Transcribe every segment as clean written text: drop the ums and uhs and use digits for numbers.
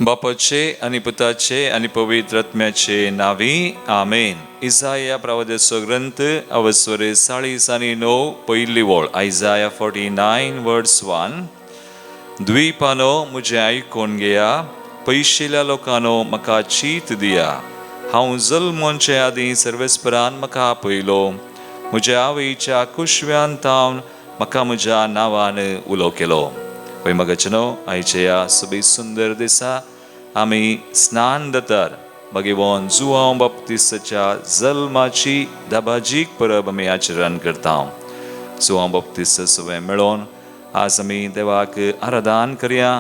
बापाचे आणि पुताचे आणि पवित्र आत्म्याचे नावी आमेन. इसाया प्रवाद्याचो ग्रंथ अवस्वरे 40 आणि 9 पहिली वळ. आयझाया 49 वर्स 1. द्वीपानो मुझे आयकून घेया, पयशिल्ल्या लोकांनो म्हाका चीत दिया. हांव जल्मोनचे आदीं सर्वेस्परान म्हाका आपयलो, म्हज्या आवयच्या कुशव्यान तावन म्हाका म्हज्या नांवान उलो केलो. पळय मगचनो, आयच्या ह्या सगळी सुंदर दिसा आमी स्नान दतर भगवान जुआंव बाप्तिस्ताच्या जल्माची दाबाजीक परब आमी आचरण करता. जुआंव बाप्तिस्त सगळे मेळोन आज आमी देवाक आराधन करया,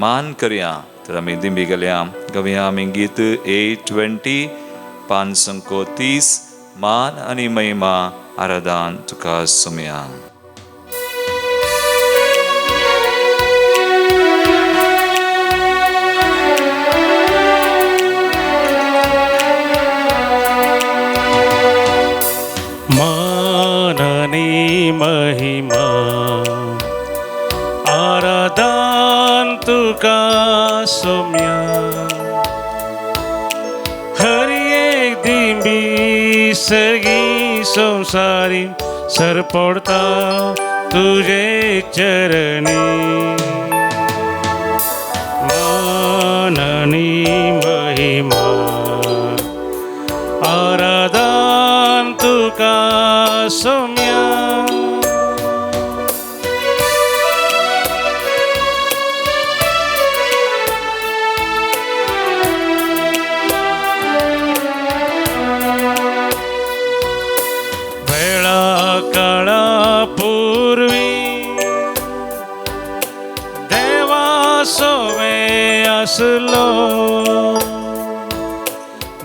मान करया. तर आमी दिंबी गेल्या गवया आमी गीत 820 पान संको 30 मान आनी महिमा आराधन तुका सुमया. महिमा आराधन तुका सोम्या. हर एक दिंबी सर्गी संसारी सर पडता तुझे चरणी. माननी महिमा आराधन तुका सोम्या.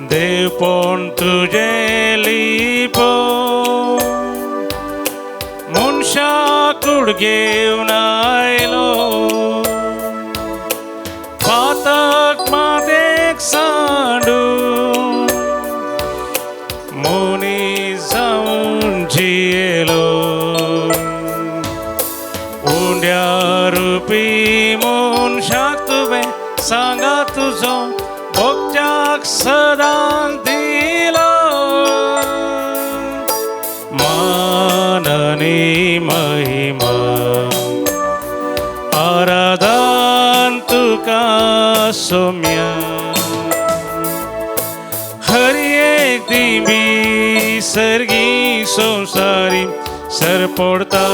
देव पण तुझे लिपो मनशा कुड घेवन आयलो. पातक मातेक सांडू मनीस जावन जियेलो. उंड्या रुपी मनशाक तुवें सांगा तुजो भक्त्याक सदां दिलो. माननी महिमा आराधन तुका सोम्या. हर एक दिंबी सर्गी संसारी सर पडता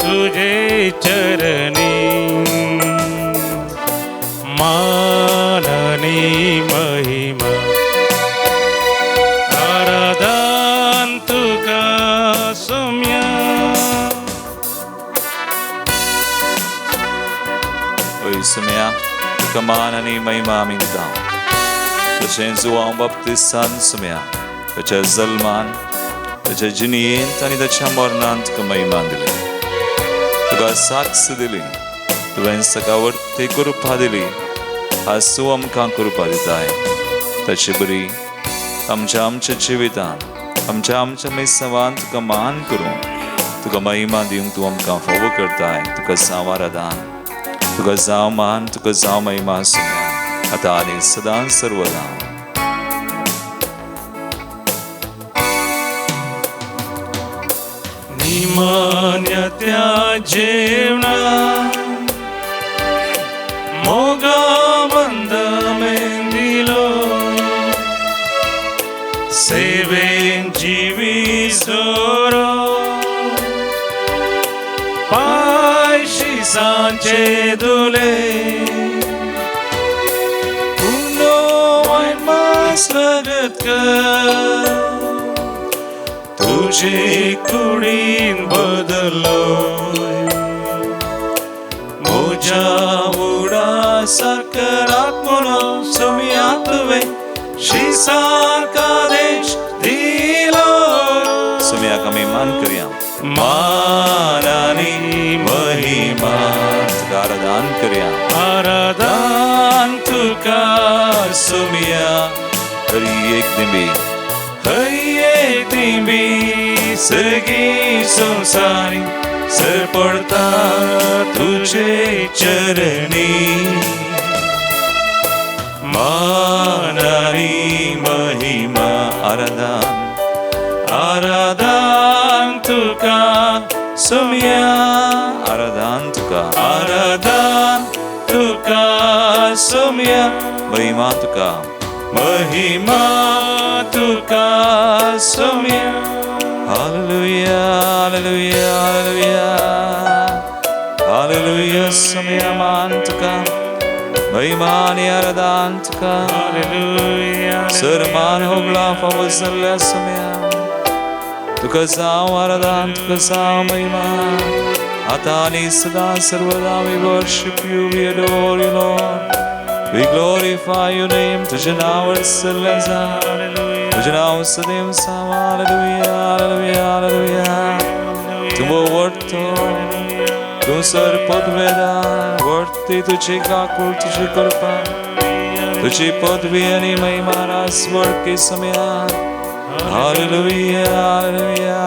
तुझे चरणी. माननी महिमा आराधन तुका सोम्या. ओय सुमया, तुका मान आनी महिमा आमी दिता. तशें जुआंव बाप्तिस्तान सुमया ताच्या जल्मान, ताच्या जिणयेंत आनी ताच्या मरणांत तुका महिमा दिली. तुका साक्ष दिली, तुवें सकावट कृपा दिली. आज तूं आमकां कृपा दिताय. ताची बरी आमच्या जिवितान आमच्या मेसावान तुका मान करूं, तुका महिमा दिवंक तूं आमकां फोव करताय. तुका जावं आराधन, तुका जावं मान, तुका जावं महिमा सुमया आतां आनी सदां सर्वदा. निमान्यत्या जेवणा मोगा बंद मेंदिलो. सेवेन जीवी सोरो पायशी सांचे दुले. पुनो वाईन मास लगत कर तुझे कुडीन बदलो. मोजा उडा सकरात म्हणून सुमया तुवें शिसारका देश दिलो. सुमयाक आमी मान करया. मान आनी महिमा तुका आराधन करया. आराधन तुका सुमया. हर एक दिंबी सगळी संसारी सर पडता तुझे चरणी. आराधन आराधन तुका सोम्या आराधन तुका आराधन तुका सोम्या महिमा तुका महिमा तुका सोम्या हालेलुया हालेलुया हालेलुया हालेलुया समयामान तुका महिमा आणि आराधन तुका हालेलुया सर्वमान होगला फवसल्या समया तुका जाव आराधन तुका जाव महिमा आता आणि सदा सर्वदा we worship you we adore you Lord we glorify your name तुझे नाव सल्लजा तुझे नाव सदैव साव हालेलुया हालेलुया हालेलुया तुम वर्तो तू सर्वपदवेदा वर्ती तुझी काकुळ तुझी कृपा तुझी पदवी आणि महिमा रासवर के समया हालेलुया हालेलुया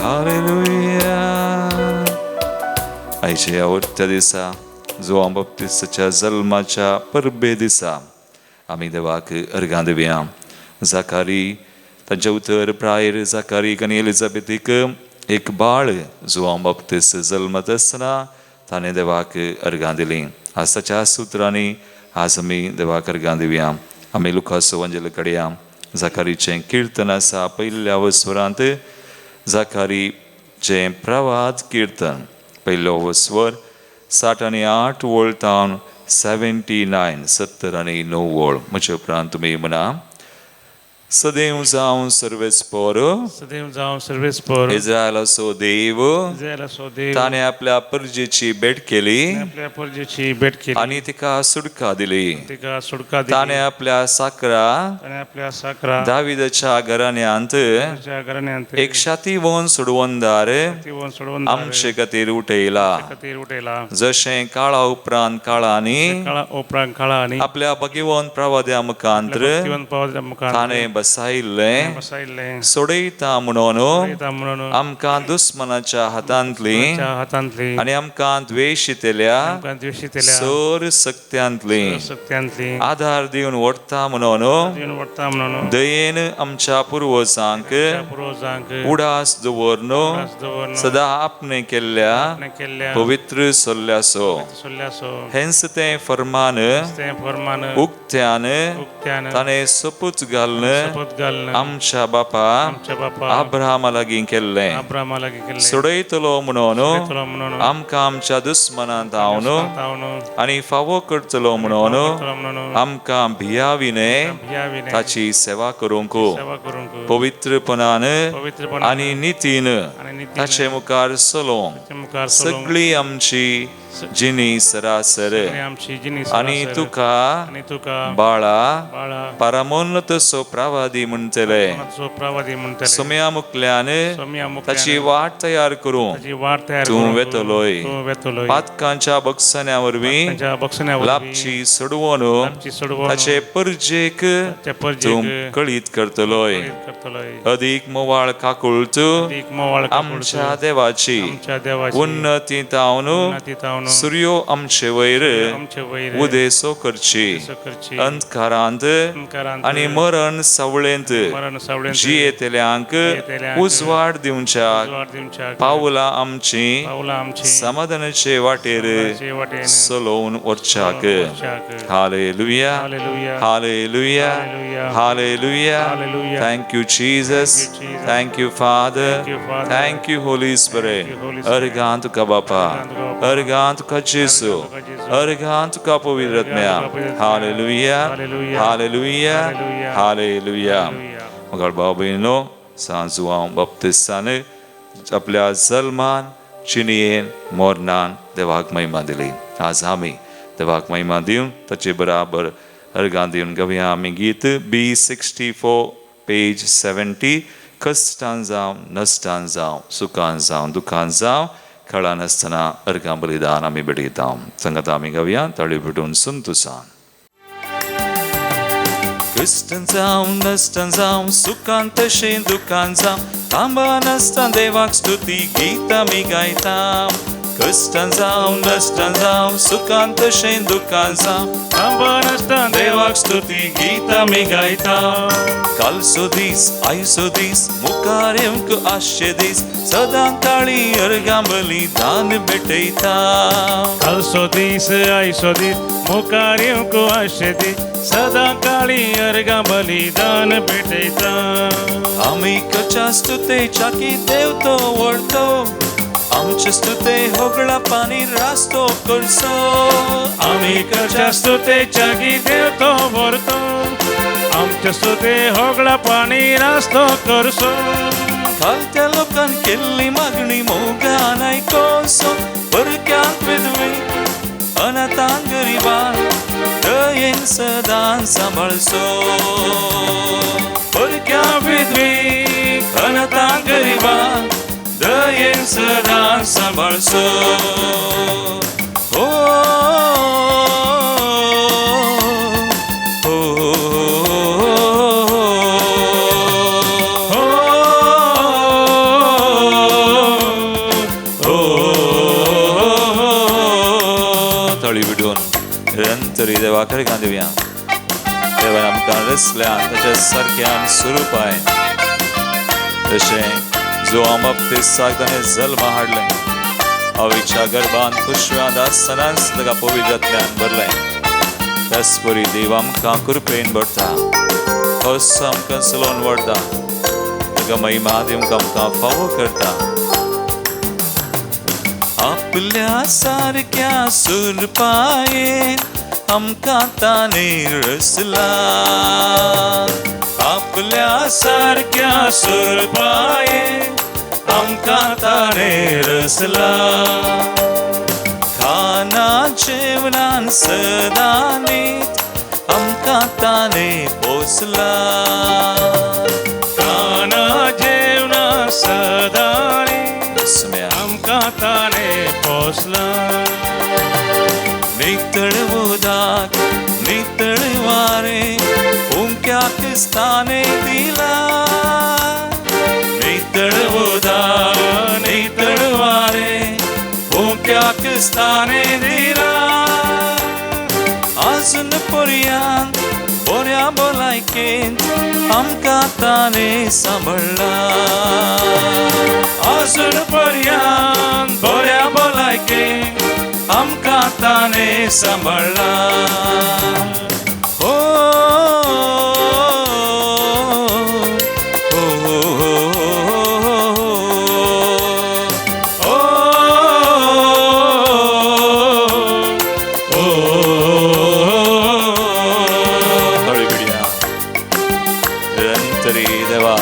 हालेलुया आईच्या आवडत्या दिसा जोआन बाप्तिस्ताच्या जल्माच्या परबे दिसा आम्ही देवाक अर्घां दिवया जाकारी तांच्या उतर प्रायर जाकारी आनी एलिझाबेथीक एक बाळ जोआन बाप्तिस्त जल्मत आसतना ताणें देवाक अर्घां दिलीं आज ताच्या सुत्रांनी आज आमी देवाक अर्घां दिवया आमी लुकास वंजल काडया जाकारीचें कीर्तन आसा पयल्या स्वरांत जाकारीचें प्रवाद कीर्तन पयलो स्वर 60 आणि 8 वोळ तावन 79 70 आणि 9 वोळ म्हजे उपरांत तुमी म्हणा सदैव जावं सर्वेस्पर सदैव जावं सर्वेस्पर इस्रायलाचो देव इस्रायलाचो देव ताणें आपल्या परजेची भेट केली आपल्या परजेची भेट केली आणि तिका सुटका दिली तिका सुटका दिली ताणें आपल्या साकरा ताणें आपल्या साकरा दाविदाच्या घराण्यांत त्याच्या घराण्यांत एक शातीवोन सोडवंदार तीवन सोडवून आमचे खातीर उठयला खातीर उठयला जशें काळा उपरांत काळांनी काळा उपरांत काळा आनी आपल्या भगिवंत प्रवाद्या मुखांतर तीवन पावल्या मुखार ताणें बसायिल्लें बसायल्लें सोडयता म्हणून वयता म्हणून आमकां दुस्मनाच्या हातांतली त्या हातांतली आनी आमकां द्वेषितेल्या आमकां द्वेषितेल्या सोर सक्त्यांतली सत्यांतली आधार दिवन व्हरता म्हणून दिवन वरता म्हणून दयेन आमच्या पुर्वजांक पुरोजांक उडास दवरन दवरन सदा आपणे केल्ल्या केल्ल्या पवित्र सोल्ल्यासो सोल्ल्यासो हेंच तें फर्मान तें फर्मान उक्त्यान उक्त्यान ताणें सपूत घालन शपथ घालन आमच्या बापा आमच्या बापा अब्राहमा लागीं केल्लें अब्राहमा लागीं केल्लें सोडयतलो म्हणून सोडयतलो म्हणून आमकां आमच्या दुस्मनांत धांवन तावन आनी फावो करतलो म्हणून म्हणून आमकां भियाविने भियाविने ताची सेवा करूंक सेवा करूंक पवित्रपणान पवित्रपणान आनी नितीन आनी नितीन ताचे मुखार चलोंक मुखार सगळी आमची जिणी सरासर आमची जिनी आनी तुका आनी तुका बाळा बाळा परमोन्नत सो प्रवादी म्हणटले सो प्रवादी म्हणटले सोम्या मुखल्यान सोम्या ताची वाट तयार करूं ताची वाट तयार तूं करून वेतलोय तूं वेतलोय पातकांच्या बक्षण्या वरवीं ताच्या बक्षण्यावर लापची सोडवून आमची सोडवून ताचे परजेक त्या तूं परजेक कळीत करतलोय करतलोय अदीक मोवाळ काकुळत एक मोवाळ आमच्या देवाची आमच्या देवाची उन्नती तावन उन्नती तावन सूर्यो आमचे वयर आमचे वयर उदेसो करची करची अंधकारांत अंधकारांत आनी मरण सावळेंत मरण सावळेंत जियेतल्यांक उजवाड दिवच्या उजवाड दिवच्या पावलां आमची पावलां आमची समाधानाचे वाटेर वाटेन चलोवन वरच्याक वरच्याक. Hallelujah hallelujah hallelujah hallelujah hallelujah Hallelujah. Thank you Jesus Thank you, Jesus. Thank you Father Thank you, Father. Thank you Holy Spirit Thank you, Holy Spirit. अर्गां तुका बापा अर्गां तुका बापा. अर्गां तुका जेसू तुका जेसू. अर्गां तुका पवित्र आत्म्या अर्गां तुका पवित्र आत्म्या. Hallelujah Hallelujah. Hallelujah Hallelujah. Hallelujah Hallelujah. मगर भाव बहिणीनो सांजुआं बाप्तिस्तान आपल्या जल्मान चिनयेन मोरनान देवाक महिमा दिली आज आमी देवाक महिमा दिवन ताचे बराबर अर्गां दिवन घेवया आमी गीत B64 पेज 70 कश्टान जावं नश्टान जावं सुखान जावं दुखान जावं खळा नासतना अर्गां बलिदान आमी बेडयता संगत आमी घेवया ताळी भेटून संतुसान कश्टान जावं नश्टान जावं सुखान तशें दुखान जावं थांबा नासता देवाक स्तुती गीत आमी गायता कष्टांत जावं सुखांत तशें दुखांत जावं थांबन आसतना देवाक स्तुती गितां मी गायता कालचो दीस आयचो दीस मुखार येवंक आसचे दीस सदां काळी अर्गां बलिदान भेटयता कालचो दीस आयचो दीस मुखार येवंक आसचे दीस सदां काळी अर्गां बलिदान भेटयता आमी कच्या स्तुतेच्या की देव तो वळतो आमचे स्तुते होगळा पाणी रास्तो करचो आमी कच्या स्तुतेच्या की देव तो व्हरतो आमचे स्तुते होगळा पाणी रास्तो करचो खालत्या लोकांन केल्ली मागणी मोगान आयकोसो परक्यांत विधवे अनाथांक गरिबांक दयेन सदां सांबाळचो परक्या विधवेक अनाथांक गरिबांक दयेन सदां सांबाळचो निरंतरी देवाकडे अर्गां दिवया देवान आमकां रचल्यान ताच्या सारक्यान स्वरुपाय तशें जो बाप्तिस्ताक ताणें जल्मा हाडलें आवयच्या गर्भांत कुशव्यांत आसतनाच ताका पवित्र आत्म्यान भरलें त्याच परी देव आमकां कृपेन भरता कसो आमकां चलोवन व्हरता ताका महिमा दिवंक आमकां फावो करता आपल्या सारक्या सुरपायेन आमकां ताणें रचला आपल्या सारक्या सुरपायेन आमकां ताणें रचला खाना जेवणान सदां नीत आमकां ताणें पोसला खाना जेवणा सदां नीत आमकां ताणें पोसला नितळ उदक नितळ वारें हुंक्याक स्थानें दिला नितळ उदक नितळ वारें हुंक्याक स्थानें दिला आजून पर्यंत बऱ्या भलायकेन आमकां ताणें सांबाळला आजून पर्यंत बऱ्या भलायकेन आमकां ताणें सांबाळला निरंतरी देवा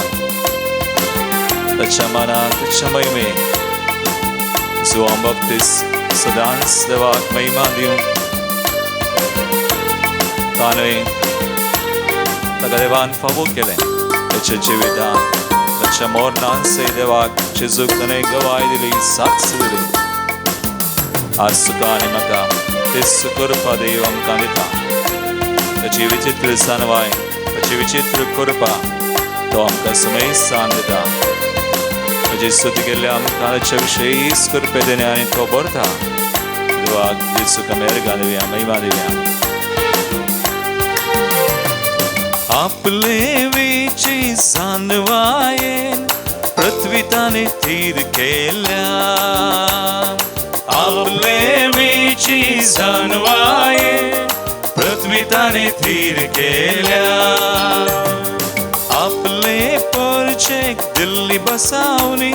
ताच्या मनाक ताच्या महिमेक जो बाप्तिस्त सदांच देवाक महिमा दिवंक ताणें ताका देवान फावो केलें ताच्या जिवितांत ताच्या मरणान सय देवाक जेजूक ताणें गवाय दिली साक्ष दिली आज तुका आनी म्हाका तेच करपा देव आमकां दिता ताची विचित्र जानवाय ताची विचित्र कृपा तो आमकां समयसान दिता ताची स्तुती केल्ल्या आमकां ताच्या विशयी कृपे देणे आनी तो भरता देवाक जेजूक आमी अर्गां दिवया महिमा दिवया आपले वेची जानवायेन पृथ्वी ताणें थीर केल्या आपले वेची जानवायेन पृथ्वी ताणें थीर केल्या आपले परचेक दिल्ली बसावनी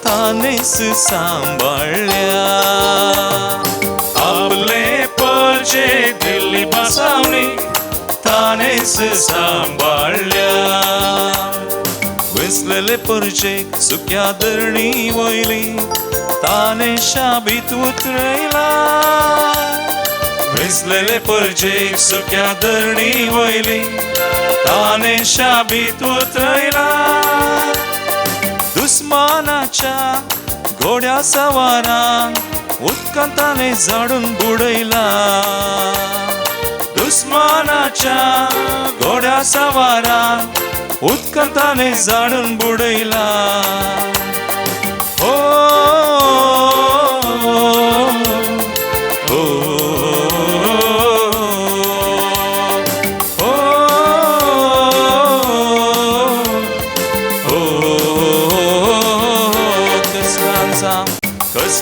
ताणेंच सांबाळल्या आपले परचेक दिल्ली बसावनी ताणेंच सांबाळल्या विसलेले परचेक सुक्या धरणी वयली ताणें शाबीत उतरयला विसलेले परचेक सुक्या धरणी वयली ताणें शाबीत उतरयला दुस्मानाच्या घोड्या सवारांक उदकांत ताणें झाडून बुडयला दुस्मानाच्या घोड्या सवारांक उदकांत ताणें झाडून बुडयला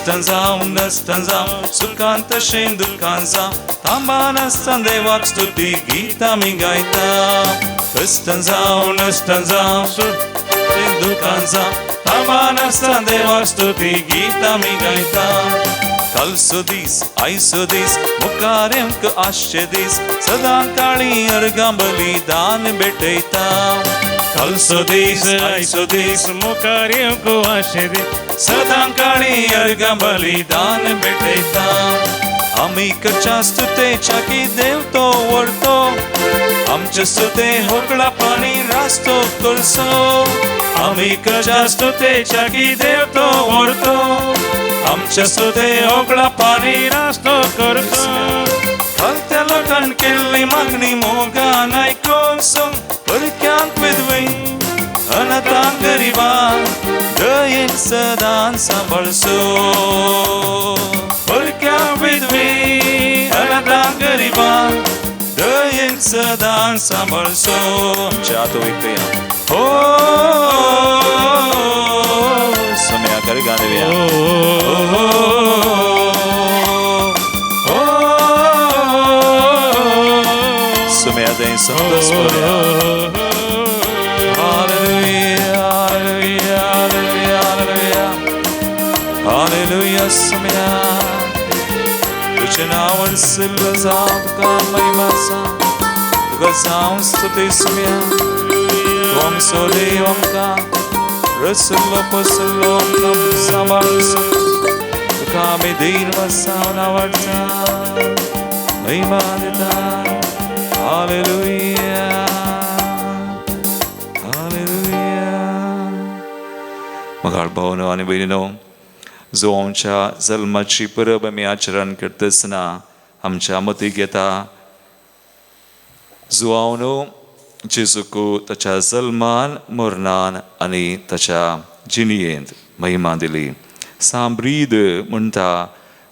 कष्टान जावं सुखांत तशें दुखान जावं थांबा नासतना देवाक स्तुती गीत आमी गायता कष्टान जावं दुखान जावं थांबा नासतना देवाक स्तुती गीत आमी गायता कालचो दीस आयचो दीस मुखार आमकां आसचे दीस सदां काळी अर्गां बलिदान भेटयता कालचो दीस आयचो दीस मुखार येवंक आशे दीस सदां काळी अर्गां बलिदान भेटयता आमी करच्या स्तुतेच्या की देव तो व्हरतो आमचे स्तुते होकळा पाणी रास्तो करचो आमी करच्या स्तुतेच्या की देव तो व्हरतो आमचे स्तुते होकळा पाणी नास्तो करतो खालत्या लोकांन केल्ली मागणी मोगान आयकून सोंग परक्यांक विधवे अनाथांक गरिबांक दयेन सदां सांबाळचो परक्यांक विधवे अनाथांक गरिबांक दयेन सदां सांबाळचो आमच्या हात वयतया समय कर गाणव्या समय दे संतोष हालेलुया समय तुझे नावावर सिल्ल जाव तुका महिमा जाव तुका जाव स्तुती समय तुम सो देव आमकां रसलो पसलो आमकां सांबाळचो तुका आमी दिन वसावन आवडटा महिमा दिता हालेलुया हालेलुया मगाळ भावनो आनी भयणीनो जो आमच्या जल्माची परब आमी आचरण करता आसतना आमच्या मतीक येता जो हांव न्हू जेजूक ताच्या जल्मान मरणान आनी ताच्या जिणयेंत महिमा दिली सांब्रीद म्हणटा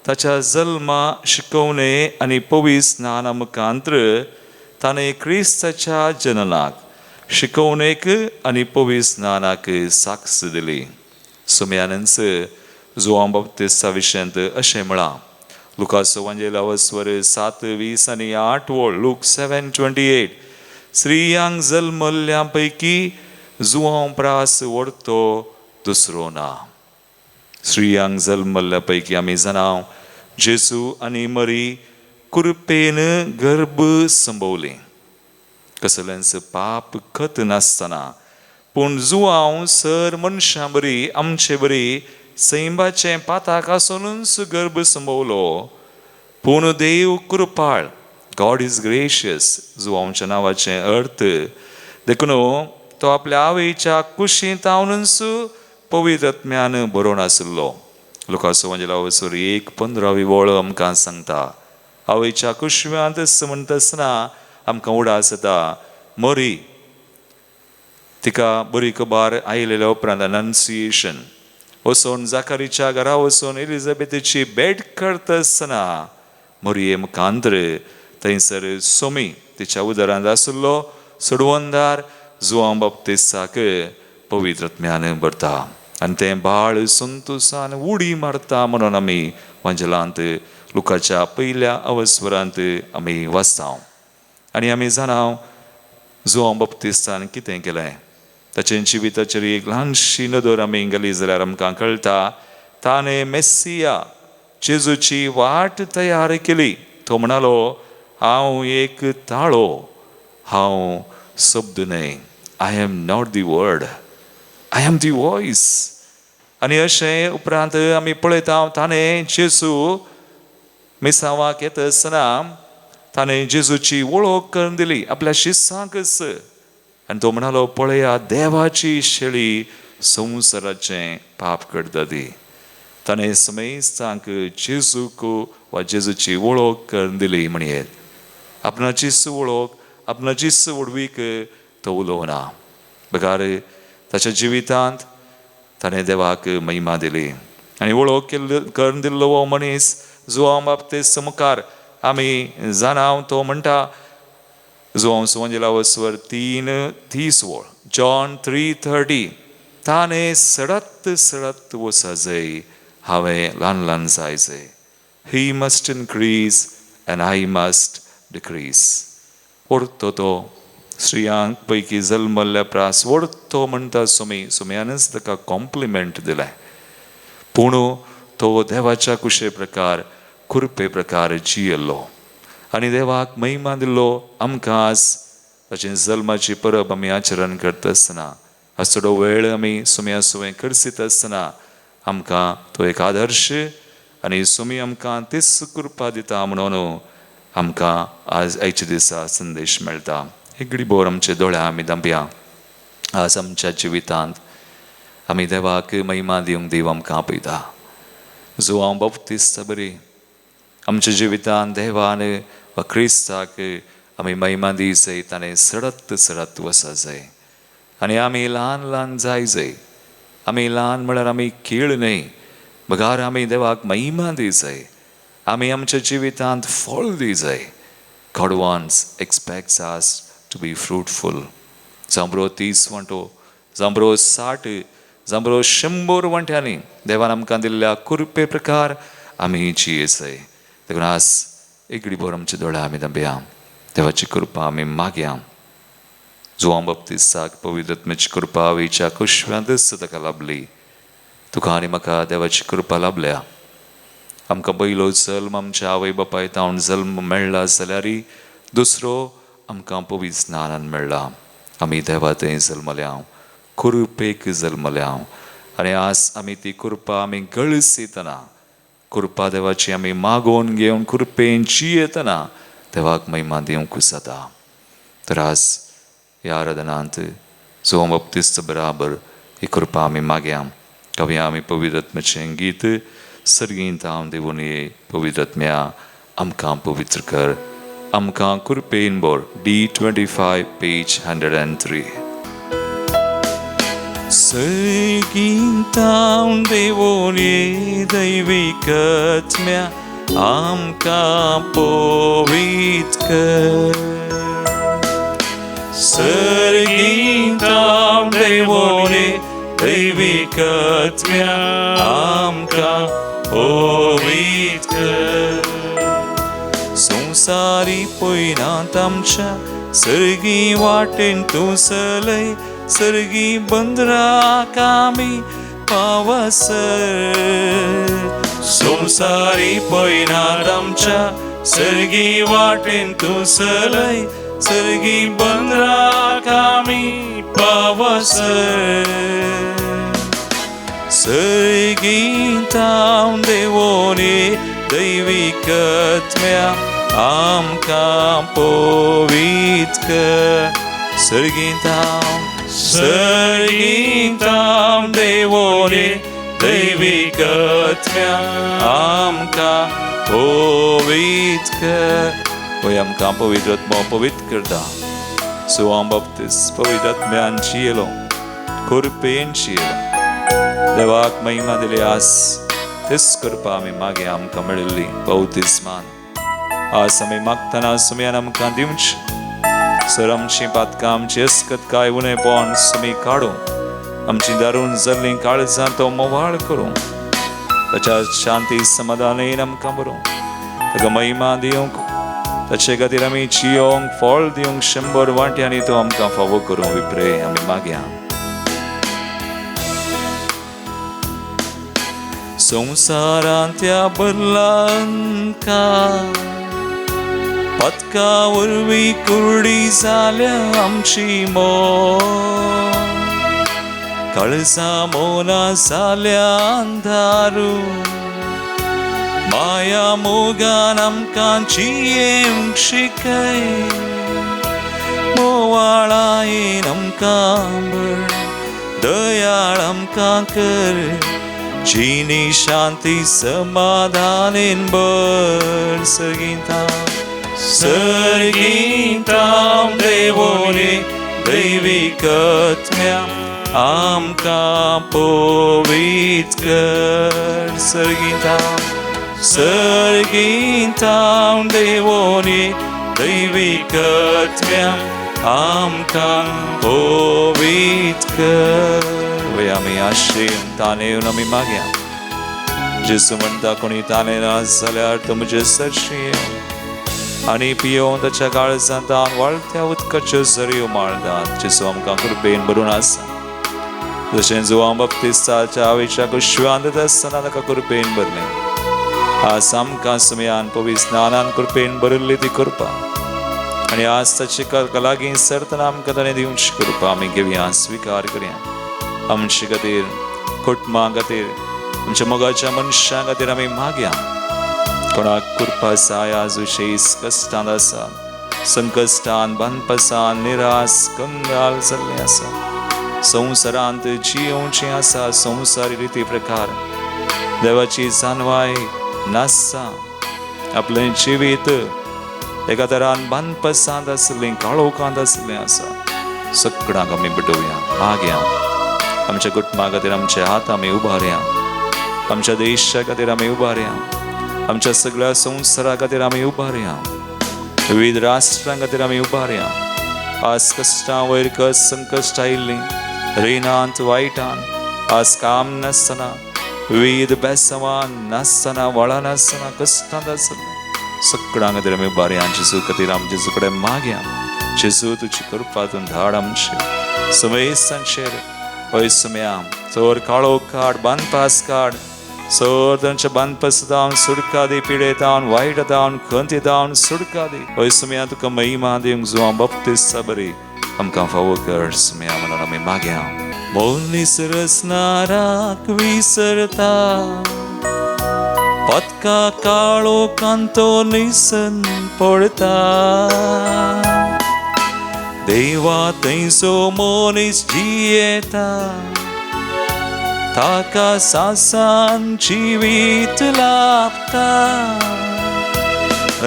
ताच्या जल्मा शिकवणे आनी पवित्र स्नाना मुखांत्र ताणें क्रिस्ताच्या जननाक शिकवणेक आनी पवित्र स्नानाक साक्ष दिली सुम्यानंच जोआन बाप्तिस्ता विशयांत अशें म्हळां लुकाचो एवांजेलावस्वर 7:20 आनी 8 लूक 7:28 स्त्रियांक जल्मल्ल्या पैकी जुआंव प्रास व्हरतो दुसरो ना स्त्रियांक जल्मल्ल्या पैकी आमी जाणाव जेजू आनी मरी कुरपेन गर्भ संभोवली कसलेंच पाप खत नासतना पूण जुआंव सर मनशां बरी आमचे बरी सैंबाचे पाताक आसुनूच गर्भ संभोवलो पूण देव कृपाळ गॉड इज ग्रेशियस जुआंवच्या नांवाचे अर्थ देखून तो आपल्या आवयच्या कुशींत आवनूच पवित्र आत्म्यान बरोवन आसलो लुकाचो एवांजेलावस्वर 1:15 आमकां सांगता आवयच्या कुशव्यांत म्हणटा आसतना आमकां उडास जाता मरी तिका बरी खबर आयलेल्या उपरांत अनन्सिएशन वचून जाकारीच्या घरा वचून एलिझाबेथीची भेट करता आसतना मरये मुखांत्र थंयसर सोमी तिच्या उदरांत आसलो सोडवंदार जुआंव बाप्तिस्ताक पवित्र आत्म्यान भरता आनी तें बाळ संतोशान उडी मारता म्हणून आमी एवांजेलांत लुकाच्या पयल्या अवस्वरांत आमी वाचता आनी आमी जाणाव जुआंव बाप्तिस्तान कितें केलें ताचे जिविताचेर एक ल्हानशी नदर आमी गेली जाल्यार आमकां कळटा ताणें मेस्सिया जेजूची वाट तयार केली तो म्हणालो हांव एक ताळो हांव शब्द न्हय I am not the word I am the voice आनी अशें उपरांत आमी पळयता ताणें जेजू मिसावाक येता आसतना ताणें जेजूची वळख करून दिली आपल्या शिश्यांकच आनी तो म्हणालो पळया देवाची शेळी संवसाराचें पाप करता ती ताणें समेस्तांक जेजूक वा जेजूची वळख करून दिली म्हणयेत आपणाची वळख आपणाची वडवीक तो उलोवना बगार ताच्या जिवितांत ताणें देवाक महिमा दिली आनी वळख करून दिल्लो हो मनीस जुआंव बाप्तिस्ता मुखार आमी जाणाव तो म्हणटा जुआंव एवांजेलावस्वर 3:30 जॉन 3:30 ताणें सडत सडत वचा जाय हांवें ल्हान ल्हान जायचें. He must increase and I must decrease. ओडतो तो स्त्रियांक पैकी जल्मल्ल्या प्रास ओडतो म्हणटा सुमयानच ताका कॉम्प्लिमेंट दिलें. पूण तो देवाच्या कुशे प्रकार कुरपे प्रकार जियेल्लो आनी देवाक महिमा दिल्लो. आमकां आज ताचे जल्माची परब आमी आचरण करता आसतना आसडो वेळ आमी सुम्या सुवें करसीत आसतना आमकां तो एक आदर्श आनी सुमी आमकां तीच कृपा दिता म्हणून आमकां आज आयच्या दिसा संदेश मेळटा. एक घडीभर आमचे दोळ्या आमी धांपया. आज आमच्या जिवितांत आमी देवाक महिमा दिवंक देव आमकां आपयता. जोआंव बाप्तिस्त बरी आमच्या जिवितांत देवान वा क्रिस्ताक आमी महिमा दी जाय. ताणें सडत सडत वसा जाय आनी आमी ल्हान ल्हान जाय जाय. आमी ल्हान म्हळ्यार आमी खेळ न्हय, बगार आमी देवाक महिमा दी जाय. आमी आमच्या जिवितांत फळ दी जाय. God wants, expects us to be fruitful. जावं बरो 30 वांटो, जावं बरो 60, जावं बरो 100 वांट्यांनी देवान आमकां दिल्ल्या कुरपे प्रकार आमी जियेचय. देखून आज एक घडीभर आमच्या दोळ्या आमी धांपया. देवाची कृपा आमी मागया. जोआंव बाप्तिस्ताक पवित्र आत्म्याची कृपा वेच्या कुशव्यांतच ताका लाभली. तुका आनी म्हाका देवाची कृपा लाभल्या. आमकां पयलो जल्म आमच्या आवय बापाय तावन जल्म मेळ्ळा जाल्यारय दुसरो आमकां पवित्र स्नानान मेळ्ळा. आमी देवा थंय जल्मल्या, कुरपेक जल्मल्या आनी आज आमी ती कृपा आमी गळसितना कृपा देवाची आमी मागोवन घेवन कुरपेन जियेतना देवाक महिमा दिवंक जाता. तर आज ह्या आराधनांत जोआंव बाप्तिस्त बराबर ही कृपा आमी मागया. कवया आमी पवित्र आत्म्याचें गीत सर्गींत हांव देवून ये. पवित्र आत्म्या आमकां पवित्र कर, आमकां कुरपेन बोर. D25 page 103. सर्गींत हांव देवून ये दैवीक आत्म्या आमकां पवित्र कर. सर्गींत हांव देवून ये दैवीक आत्म्या आमकां पवित्र कर. संवसारी पयनांत आमच्या सर्गी वाटेन तूं चलय. सर्गी बंदराक आमी पावसर. संवसारी पयनांत आमच्या सर्गी वाटेन तूं चलय. सर्गी बंदराक आमी पावसर. सर्गींत हांव देवून ये दैवीक आत्म्या आमकां पवित्र कर. सर्गींत हांव देवून ये दैवीक आत्म्या आमकां पवित्र कर. पळय आमकां पवित्र आत्मा पवित्र करता. जोआंव बाप्तिस्त पवित्र आत्म्यान जियेलो, कुरपेन जियेलो. देवाक महिमा दिली. आज तीच कृपा आमी मागया आमकां मेळिल्ली बाप्तिस्मान. आज आमी मागतना सुमयान आमकां दिवची. सर आमची पातकां आमची अस्कतकाय उणेपण सुमी काडूं. आमची दारून जाल्लीं काळजां तो मोवाळ करूं. ताच्या शांती समाधानान आमकां भरूं. ताका महिमा दिवंक, ताचे खातीर आमी जियोंक फळ दिवंक 100 वांट्यांनी तो आमकां फावो करूं. विप्रे आमी मागया. संवसारांतल्या बदलांका पदका वरवीं कुर्डी जाल्या आमची मोल. काळजां मोना जाल्या अंधारू. माया मोगान आमकां जियेवंक शिकय. मोवाळायेन आमकां भर, दयाळ आमकां कर. जिनी शांती समाधानेन भर. सर्गींत हांव देवून ये दैवीक आत्म्या आमकां पवित्र कर. सर्गींत हांव देवून ये दैवीक आत्म्या आमकां पवित्र कर. वय आमी आशेन ताणेवन आमी मागया. जेसू म्हणता कोणी तानेनास जाल्यार तो म्हजे सरशी आनी पियोवन ताच्या काळजांत वाळत्या उदकाच्यो झरयो माळटात. जेसू आमकां कृपेन भरून आसा. जशें जोआन बाप्तिस्ताच्या आवयच्या कुशव्यांत आसतना ताका कृपेन भरलें, आज आमकां सुमयान पवित्र स्नानान कृपेन भरिल्ली ती कृपा आनी आज ताची लागीं सरतना आमकां ताणें दिवची कृपा आमी घेवया, स्विकार करया. आमचे खातीर, कुटुंबां खातीर, आमच्या मोगाच्या मनशां खातीर आमी मागया. कोणाक कृपा जाय आज विशेष कश्टांत आसा, संकश्टान, बांदपासान, निराश, कंगाल जाल्लें आसा, संवसारांत जियोवचें आसा, संवसारी रिती प्रकार देवाची जानवाय नासता, आपलें जिवीत एका तरान बांदपासांत आसलें, काळोखांत आसलें आसा. सगळ्यांक आमी बुडोवया, मागया. आमच्या कुटुंबा खातीर आमचे हात आमी उबारया, आमच्या देशा खातीर आमी उबारया, आमच्या सगळ्या संवसारा खातीर आमी उबारया, विविध राष्ट्रां खातीर आमी उबारया. आज कश्टां वयर कस संकश्ट आयिल्लीं, रिणांत वायटान, आज काम नासतना, विविध बेसांवान नासतना, वळान नासतना, कश्टांत आसतना सगळ्यां खातीर आमी उबारया. जेजू खातीर आमी जेजू कडेन मागया. जेजू तुजी कृपा तूं धाड आमचेर, समेस्तांचेर. हय सुम्या, चोर काळोख काड, बांदपास काड, चोर तांच्या बांदपासांत सुडका दी, पिडेतावन, वायटातावन, खंतीतावन सुडका दी. हय सुम्या, तुका महिमा दिवंक जोआन बाप्तिस्ता बरी आमकां फावो कर सुम्या, म्हणून आमी मागया. मोल निसरसनाराक विसरता, पत्का काळोखांत तो निसन पडता. देवा थंयचो मनीस जियेता, ताका सासान जिवीत लाभता.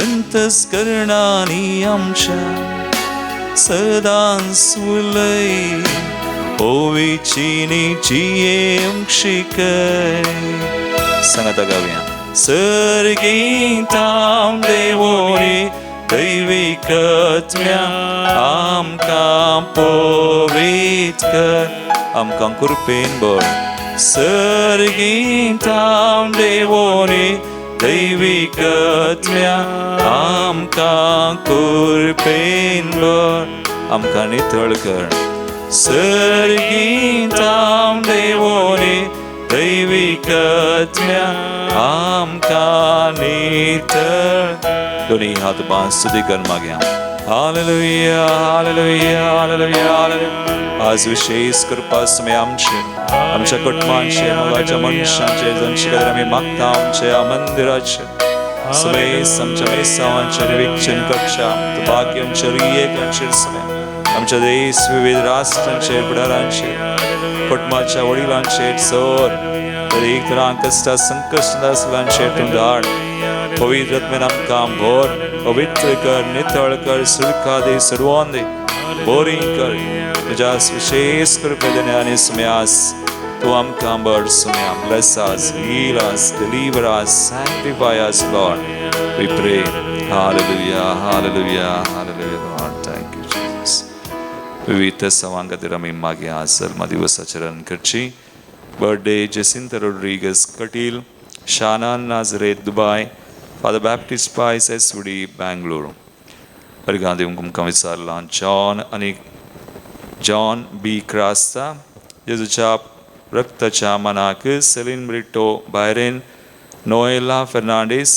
अंतस्करणांनी आमच्या सदांच उलय, ओविचीनी जियेवंक शिकय. सांगाता गावया. सर्गीतां देवोनी दैविकत्म्या आमकां पवित्र कर, आमकां कृपेन भर. सर्गीतां देवोनी दैविकत्म्या आमकां कृपेन भर, आमकां नितळ कर. सर्गीतां देवोनी दैविकत्म्या आमकां नितळ. दोन्ही हात बांद स्तुती कर मागया. Hallelujah, hallelujah, hallelujah, hallelujah. आज विशेष कृपा सुम्या आमच्या कुटुंबांचे, मोगाच्या मनशांचे, जंचे खातीर आमी मागता आमच्या मंदिराचे समेस, आमच्या मेसावांचे निरीक्षण करच्या, तूं भाग्य आमच्या रियेकांचेर सुम्या, आमच्या देश विविध राष्ट्रांचे फुडारांचेर, कुटुंबाच्या वडिलांचेर चोर दरेक तरां कश्टां संकश्ट आसलांचेर तूं धाड. पवित्र आत्मेन आमकां भर, पवित्र कर, नितळ कर, सुडका दे, सडवोन दे, बोरी कर. तुज्या विशेष कृपेदन्यानी सुम्यास तूं आमकां भर सुम्या. Bless us, heal us, deliver us, sanctify us, Lord. We pray. Hallelujah, hallelujah, hallelujah, Lord. Thank you, Jesus. विविध सवांग खातीर आमी मागया. सल्मा दिवसाचे रन करची. Birthday Jacinta Rodrigues Kateel, Shannon Nazareth Dubai, Father Baptist Pais SVD Bangalore. अर्गां दिवंक आमकां विचारलां. जॉन B क्रास्ता, जेजूच्या रक्ताच्या मनाक. सेलिन ब्रिटो बायरेन, Noela Fernandes,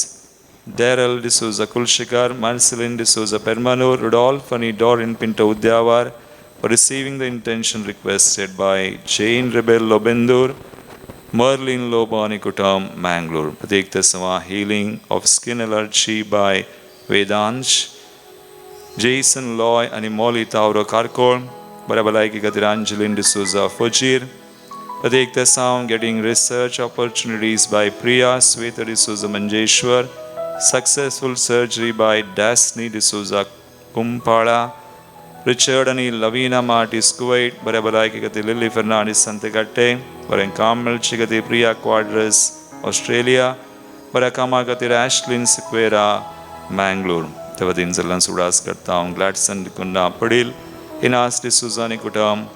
Daryl D'Souza Kulshekar, Marceline D'Souza Permannur, Rudolph आणि Doreen Pinto उद्यावार. For receiving the intention requested by Jane Rebel Lobendur, Merlin Lobani Kutam, Mangalore. Pratik Tasama, healing of skin allergy by Vedansh, Jason Loy and Molly Tauro Karkol, Barabalaiki Katirangelin D'Souza Fujir. Pratik Tasam, getting research opportunities by Priya Sweta D'Souza Manjeshwar, successful surgery by Dasni D'Souza Kumpala. Richard and Lavina Martis Kuwait, Barabalaiki Kati Lily Fernandez Santegate, Baren Kamal Chigati Priya Quadras, Australia, Barakama Kati Ashlyn Sequera, Mangalore. Tavadin Zalan Sudas Kartam, Gladson Kunda Padil, Inas de Suzani Kutam,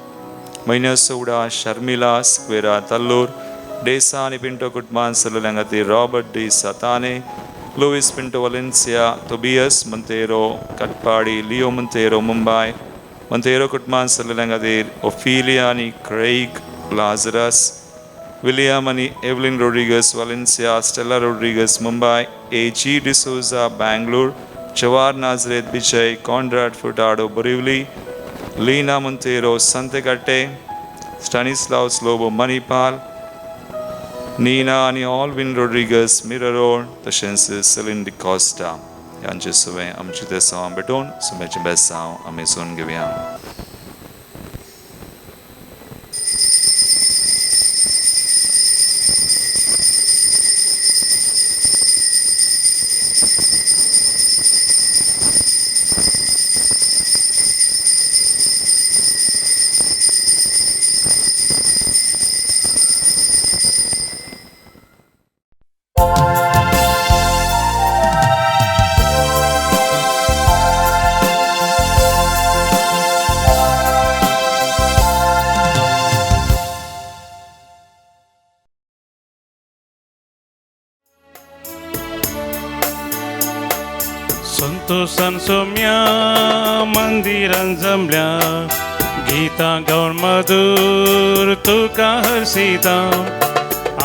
Maina Sauda, Sharmila Sequera Tallur, Desani Pinto Kutman Salangati, Robert D. Satane, Luis Pinto Valencia, Tobias Montero, Katpadi, Leo Montero, Mumbai, Montero Kutman Salangati, Opheliani, Craig, Lazarus, William and Evelyn Rodriguez, Valencia, Stella Rodriguez, Mumbai, A.G. D'Souza, Bangalore, Jawar Nazareth, Vijay, Conrad Furtado, Borivali, Lina Montero, Santegate, Stanislaus Lobo, Manipal, Nina and Alvin Rodriguez, Mirror, Tashensis, Celine Costa. Yanjisuwe, Amchite Sam Beton, Sumechibesao, Amazon Givian. संतोषान Saumya मंदिरान जमल्या Gita गाऊन मधुर तुका हरसिता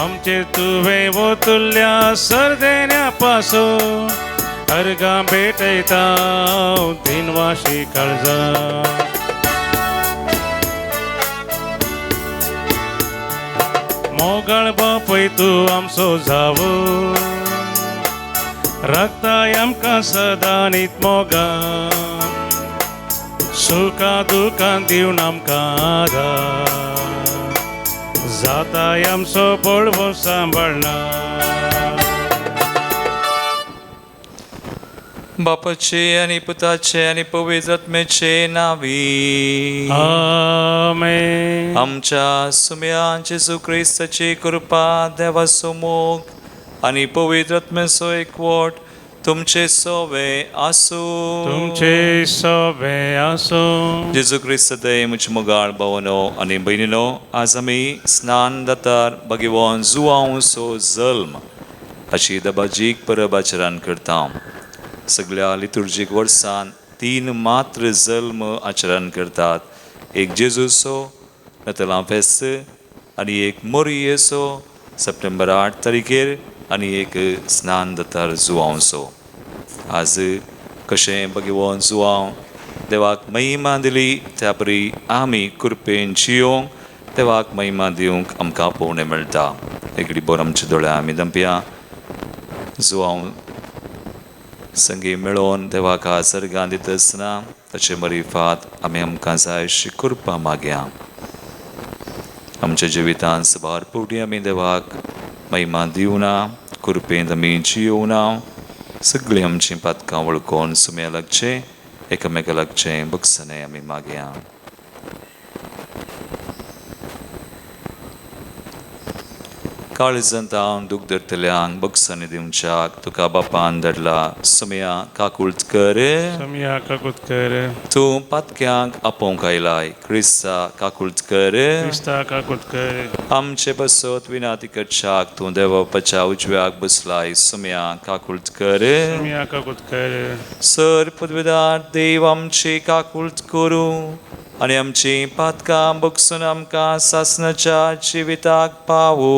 आमचे तुवे वतुल्या सर्देण्यापासून अर्गा भेटयता दिनवाशी काळजा मोगळ बापय तू आमचो जावो रक्ताय आमकां सदां नीत मोगान सुखा दुखान दिवन आमकां आदार जाताय आमचो बळवो सांबाळणार बापाचे आणि पुताचे आणि पवित्र आत्म्याचे नावी आमेन. आमच्या सुम्या जेजू ख्रिस्ताची कृपा देवाचो मोग आणि पवित्र आत्म्याचो एकवट तुमचे सोवे आसू तुमचे सोबे आसो. जेजू ख्रिस्त दय म्हजे मोगाळ भावनो आणि बहिणीनो, आज आमी स्नान दातार भगवान जुआंवचो जल्म अशी दबाजीक परब आचरण करता. सगळ्या लितुर्जीक वर्सान 3 मात्र जल्म आचरण करतात. एक जेजूचो नतलां फेस्त आणि एक मोरियेचो सप्टेंबर 8 तारीखेर आणि एक स्नान दातार जुआंवचो. आज कशें भगवान जुआंव देवाक महिमा दिली त्या परी आमी कृपेन जियोंक देवाक महिमा दिवंक आमकां पोवणें मेळटा. एकडी बोर आमच्या दोळ्या आमी दंपया जुआंव संगी मेळोवन देवाक सर्गां दिता आसतना ताचे मरिफात आमी आमकां जाय अशी कृपा मागया. आमच्या जिवितांत सबार पोवटी आमी देवाक महिमा दिवना, कृपेंत आमी जियोवना. सगळीं आमचीं पातकां वळखून सुम्या लागचें, एकामेका लागचें बगसणें आमी मागया. काळजांत हांव दूख धरतल्यांक बगसणे दिवच्याक तुका बापान धाडला. सुम्या काकुळकर, सम्या काकुतकर, तूं पातक्यांक आपोवंक आयलाय. क्रिस्ता काकुळकर, क्रिस्ता काकुतकर, आमचे बसत विनाती करच्याक तूं देवा बापाच्या उजव्याक बसलाय. सुम्या काकुळकर, सम्या काकुतकर, सर पदवीदार देव आमची काकुळट करूं आणि आमची पातकां बगसून आमकां सासणाच्या जिविताक पावो.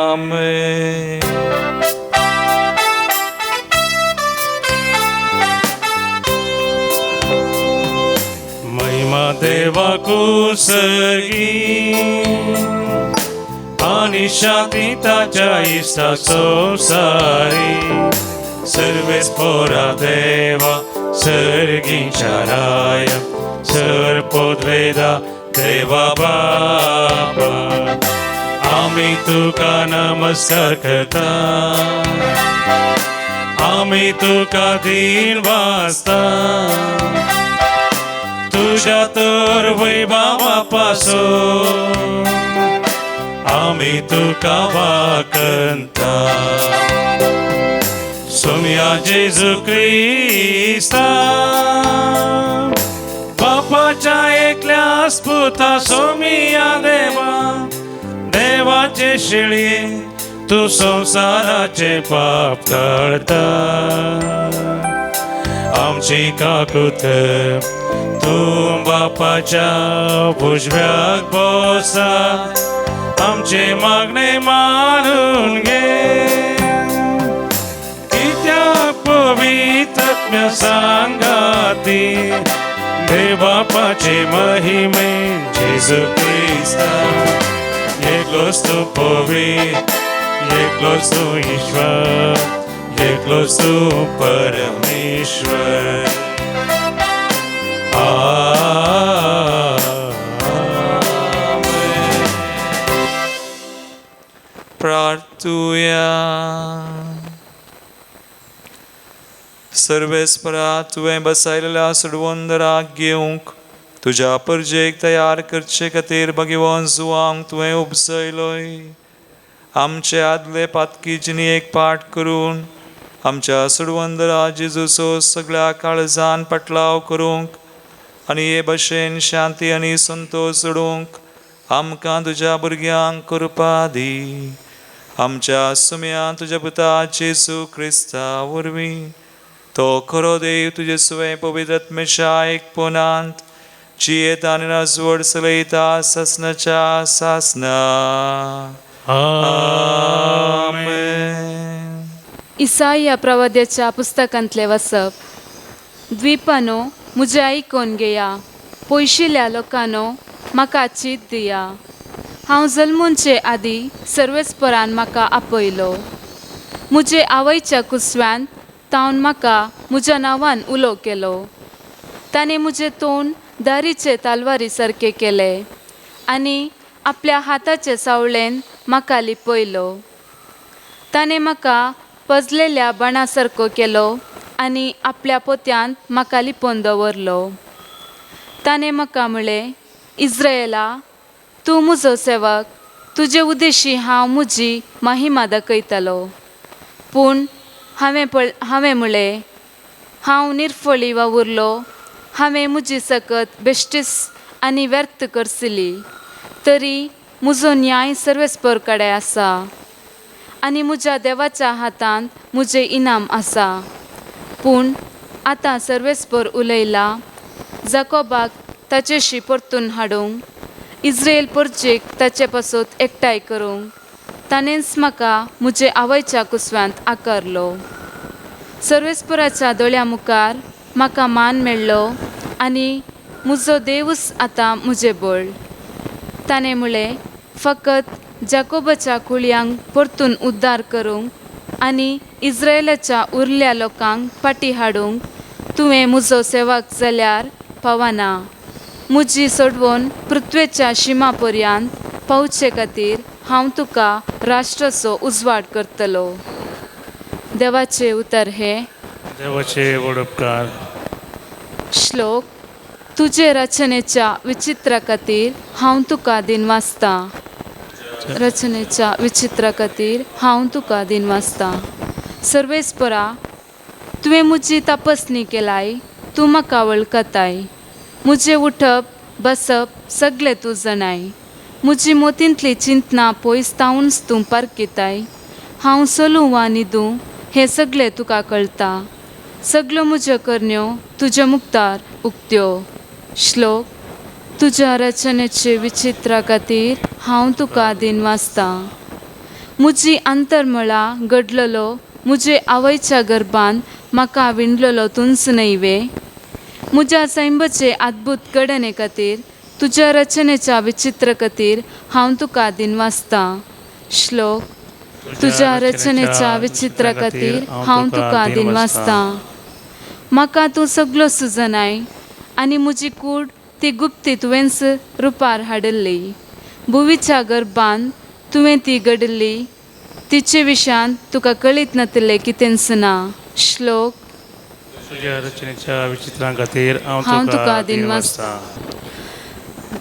आमेन. महिमा देवाकू सर्गी आणि शांती ताच्या इष्टाचो सारी सर्वेस पोरा देवा सर्गीच्या राय सर पोदवेदा देवा बापा आम्ही तुका नमस्कार करता. आम्ही तुका दिन वाजता तुझ्या तर वैभवापासून आम्ही तुका वाकंता. सोम्या जेजू क्रिस्ता बापाच्या एकल्या स्पुता सोमिया देवा देवाचे शिळये तू संसाराचे पाप टाळता आमची काकूत तू बापाच्या भुजब्यात बसा आमचे मागणे मानून घे कित्याक पवित्र सांगाती देव बापाचे महिमे जेजू ख्रिस्ता एकलोच तू पवित्र एकलोच तू ईश्वर एकलोच तू परमेश्वर प्रार्थूया. सर्वेस्परा तुवें बसयलेल्या सुडवंदराक घेवंक तुज्या परजेक तयार करचे खातीर भगवान जुवांक तुवें उपजयलोय. आमचे आदले पातकी जिणेक पाठ करून आमच्या सुडवंदरा जेजूचो सगळ्या काळजान पटलाव करूंक आनी हे भशेन शांती आनी संतोष सोडूंक आमकां तुज्या भुरग्यांक कृपा दी. आमच्या सुम्या तुज्या पुता जेजू क्रिस्ता वरवीं तो खरो देव तुजे सुवे पवित्र आत्मेच्या एकपणांत जियेता आनी राजवड चलयता सासनाच्या सासना. आमेन. इसाया प्रवाद्याच्या पुस्तकांतले वसप. द्वीपानो मुजे आयकोन घेया, पयशिल्ल्या लोकांनो म्हाका चीत दिया. हांव जल्मूनचे आदी सर्वेस्परान म्हाका आपयलो. मुजे आवयच्या कुसव्यान तावन म्हाका म्हज्या नांवान उलो केलो. ताणें मुजें तोंड दारीचे तालवारी सारकें केलें आनी आपल्या हाताचे सावळेन म्हाका लिपयलो. ताणें म्हाका पजलेल्या बाणा सारको केलो आनी आपल्या पोत्यांत म्हाका लिपोवन दवरलो. ताणें म्हाका म्हळें, इस्रायेला, तूं म्हजो सेवक, तुजे उद्देशी हांव म्हजी महिमा दाखयतलो. पूण हांवें म्हळें, हांव निर्फळी वावुरलो. हांवें म्हजी सकत बेश्टीस आनी व्यर्थ करसिली. तरी म्हजो न्याय सर्वेस्पर कडेन आसा आनी म्हज्या देवाच्या हातांत म्हजें इनाम आसा. पूण आतां सर्वेस्पर उलयला, जाकोबाक ताचेशी परतून हाडूंक, इस्रायल परजेक ताचे पासत एकठांय करूंक ताणेंच म्हाका म्हजे आवयच्या कुसव्यांत आकारलो. सर्वेस्पराच्या दोळ्या मुखार म्हाका मान मेळ्ळो आनी म्हजो देवूच आतां म्हजें बळ. ताणें म्हळें, फकत जाकोबाच्या कुळयांक परतून उद्दार करूंक आनी इस्रायेलाच्या उरल्या लोकांक फाटीं हाडूंक तुवें म्हजो सेवक जाल्यार पावना. म्हजी सोडवण पृथ्वेच्या शिमा पर्यंत पावचे खातीर हांव तुका राष्ट्राचो उजवाड करतलो. देवाचे उतर हे. देवाचे वडपकार. श्लोक. तुजे रचनेच्या विचित्रा खातीर हांव तुका दिनवासता. रचनेच्या विचित्रा खातीर हांव तुका दिनवासता. सर्वेस्परा, तुवें म्हजी तपासणी केलाय, तूं म्हाका वळखताय. म्हजें उठप बसप सगळें तूं जाणाय. म्हजी मोतींतली चिंतना पयस तावूनच तूं पारखिताय. हांव चलूं वा न्हिदूं हें सगळें तुका कळटा. सगळ्यो म्हज्यो करण्यो तुज्या मुखार उक्त्यो. श्लोक. तुज्या रचनेचे विचित्रा खातीर हांव तुका दिनवासता. म्हजी अंतर्मळा घडलेलो म्हजे आवयच्या गर्भांत म्हाका विणलेलो तुंच न्हयवे. म्हज्या सैंबाचे अद्भुत घडणे खातीर तुज्या रचनेच्या विचित्र खातीर हांव तुका दिनवासता. श्लोक. तुज्या रचनेच्या विचित्र खातीर हांव तुका दिनवासता. म्हाका तूं सगळो सुजनाय आनी म्हजी कूड ती गुप्ती तुवेंच रुपार हाडली. भुवीच्या गर्भांत तुवें ती घडली. तिचे विशयान तुका कळीत नातलें कितेंच ना. श्लोक. तुज्या रचनेच्या विचित्रां खातीर हांव तुका दिनवासता.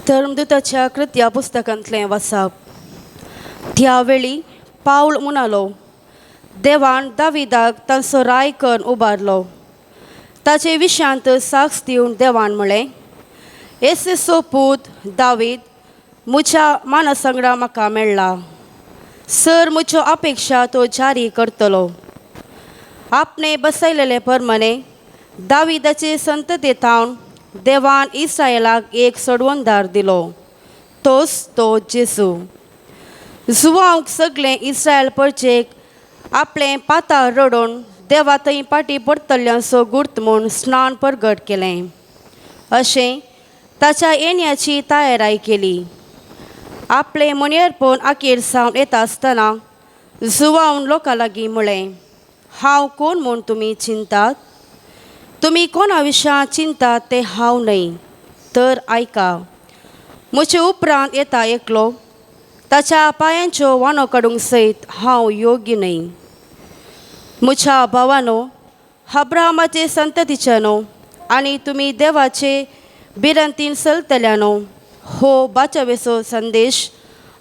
धर्मदूताच्या कृत्या पुस्तकांतलें वाचप. त्या वेळी पावल म्हणालो, देवान दाविदाक तांचो रायकर उबारलो. ताचे विशयांत साक्ष दिवन देवान म्हळें, येसेचो पूत दावीद मुझ्या मानसंगडा म्हाका मेळ्ळा सर मुच्यो अपेक्षा तो जारी करतलो आपणे बसयलेले प्रमाणे दाविदाचे संततेंतावन देवान इस्रायलाक एक सोडवणदार दिलो तोच तो जेसू जुवांक सगळे इस्रायल परचेक आपले पाताळ रडोवन देवा थंय पाटी पडतल्यांचो गुर्त म्हूण स्नान परगट केलें अशें ताच्या येण्याची तयाराय केली आपले मनेरपण अखेर सावन येता आसतना जुवांवन लोकां लागीं म्हळें हांव कोण म्हूण तुमी चिंतात तुमी कोणा विशयां चिंतात तें हांव न्हय तर आयका म्हजे उपरांत येता एकलो ताच्या पांयांच्यो वानो काडूंक सयत हांव योग्य न्हय म्हज्या भावानो अब्राहमाचे संततीच्यानो आनी तुमी देवाचे बिरंतीन चलतल्यानो हो बाचवेचो संदेश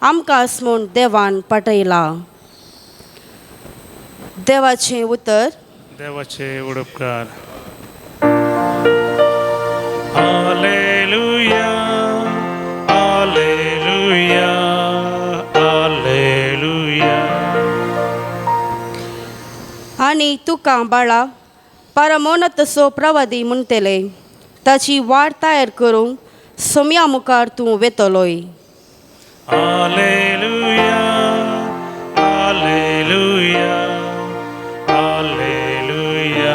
आमकांच म्हूण देवान पाठयला देवाचें उतर देवाचे उडपकार हालेलुया हालेलुया हालेलुया आनी तुका बाळा परमोन्नतसो प्रवादी म्हणटले ताची वाट तयार करूंक सोम्या मुखार तूं वेतलोय हालेलुया हालेलुया हालेलुया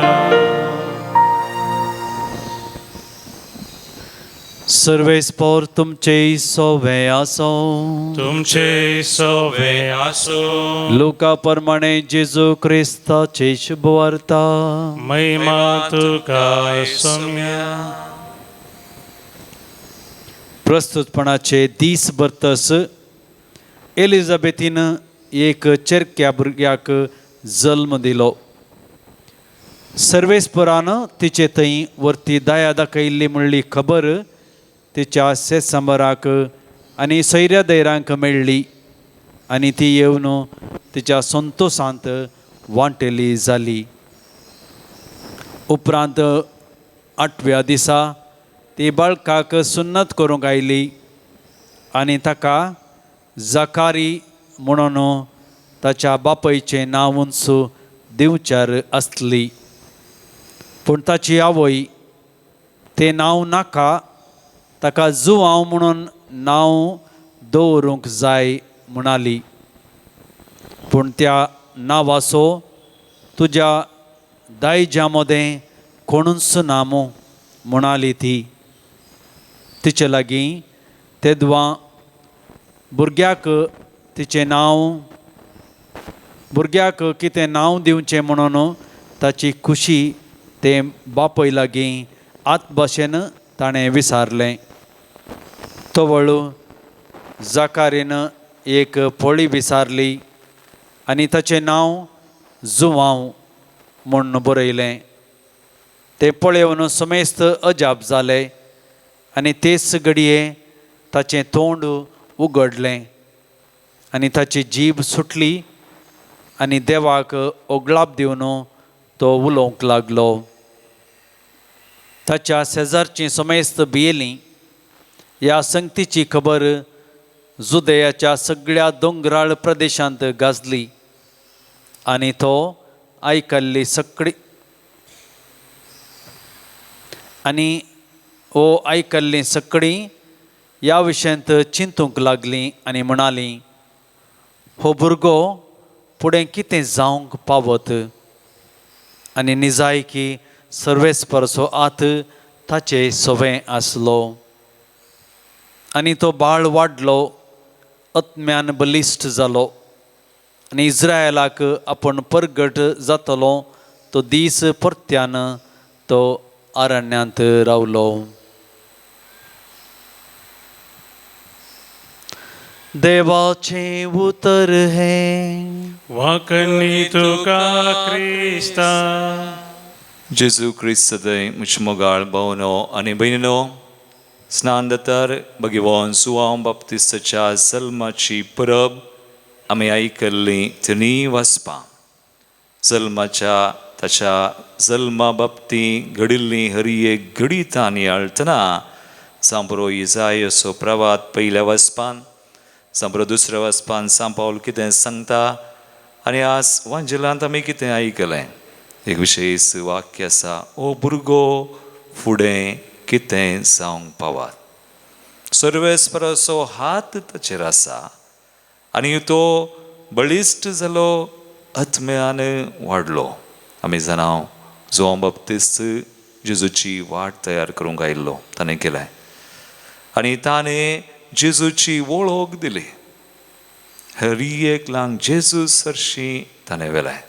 सर्वेस्पोर तुमचे सोवे आसो तुमचे सोवे आसो लोका प्रमाणे जेजू क्रिस्ताचे शुभ वार्ता महिमा तुका सोम्या प्रस्तुतपणाचे दीस बर्तस एलिझाबेथीन एक चेरक्या भुरग्याक जल्म दिलो सर्वेस्परान तिचे थंय वरती दया दाखयल्ली म्हणली खबर तिच्या सेसंबराक आनी सैर्या दैरांक मेळ्ळी आनी ती येवन तिच्या संतोशांत वांटेली जाली उपरांत 8व्या दिसा ती बाळकाक सुन्नत करूंक आयली आनी ताका जकारी म्हणून ताच्या बापायचें नांवूच दिवचार आसली पूण ताची आवय तें नांव नाका ताका जुवांव म्हणून नांव दवरूंक जाय म्हणाली पूण त्या नांवाचो तुज्या दायजा मदें कोणूच नामो म्हणाली ती तिचे लागीं तेदवां भुरग्याक तिचें नांव भुरग्याक कितें नांव दिवचें म्हणून ताची खुशी ते बापय लागीं आत भाशेन ताणें विचारलें तवळ जाकारीन एक पोळी विचारली आनी ताचें नांव जुवांव म्हूण बरयलें ते पळयोवन समेस्त अजाप जाले आनी तेच घडये ताचें तोंड उगडलें आनी ताची जीब सुटली आनी देवाक ओगळाप दिवन तो उलोवंक लागलो ताच्या शेजारचीं समेस्त भियेलीं ह्या संगतीची खबर जुदेयाच्या सगळ्या दोंगराळ प्रदेशांत गाजली आनी तो आयकल्ली सगळी आनी आयकल्लीं सगळीं ह्या विशयांत चिंतूंक लागलीं आनी म्हणालीं हो भुरगो फुडें कितें जावंक पावत आनी निजायकी सर्वेस्परचो आत ताचे सोवें आसलो आनी तो बाळ वाडलो आत्म्यान बलिश्ट जालो आनी इस्रायलाक आपूण परगट जातलो तो दीस परत्यान तो अरण्यांत रावलो देवाचे उतर है वाकणी तुका क्रिस्ता जेजू क्रिस्त सदय मुझ मोगाळ भावनो आनी भयणीनो स्नानदतर भगवान सुवांव बाप्तिस्ताच्या जल्माची परब आमी आयकल्ली थंय वचपा ताच्या जल्मा बाबतीं घडिल्ली हर एक घडी तांणी आळतना सांपरो इजाय असो प्रवाद पयल्या वचपान सांपरो दुसऱ्या वचपान सांत पावल कितें सांगता आनी आज वांजेलांत आमी कितें आयकलें. एक विशेश वाक्य आसा, ओ भुरगो फुडें कितें जावंक पावात. सर्वेस्पराचो हात ताचेर आसा आनी तो बळिश्ट जालो, आत्म्यान वाडलो. आमी जाणां जो बाप्तिस्त जेजूची वाट तयार करूंक आयिल्लो ताणें केलें आनी ताणें जेजूची वळख दिली. हरियेक लांग जेजू सरशी ताणें वेलें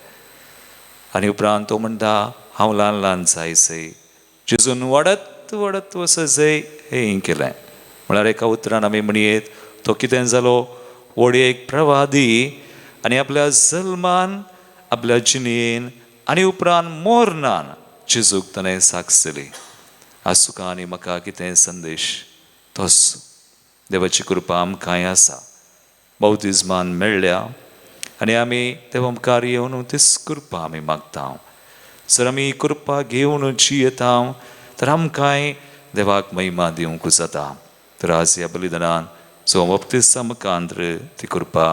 आनी उपरांत तो म्हणटा हांव ल्हान ल्हान जायसै, जेजून वाडत वाडत वचसै हें केलें. म्हळ्यार एका उतरान आमी म्हणयेत तो कितें जालो, व्हडयेक प्रवादी आनी आपल्या जल्मान, आपल्या जिणेन आनी उपरांत मोरनान जेजूक ताणें साक्ष दिली. आज तुका आनी म्हाका कितें संदेश, तोच देवाची कृपा आमकांय आसा. बावतिजमान मेळ्ळ्या आनी आमी देवा मुखार येवन तीच कृपा आमी मागता. जर आमी कृपा घेवन जियेता तर आमकांय देवाक महिमा दिवंक जाता. तर आज ह्या बलिदानान जो बाप्तिस्ता मुखांतर ती कृपा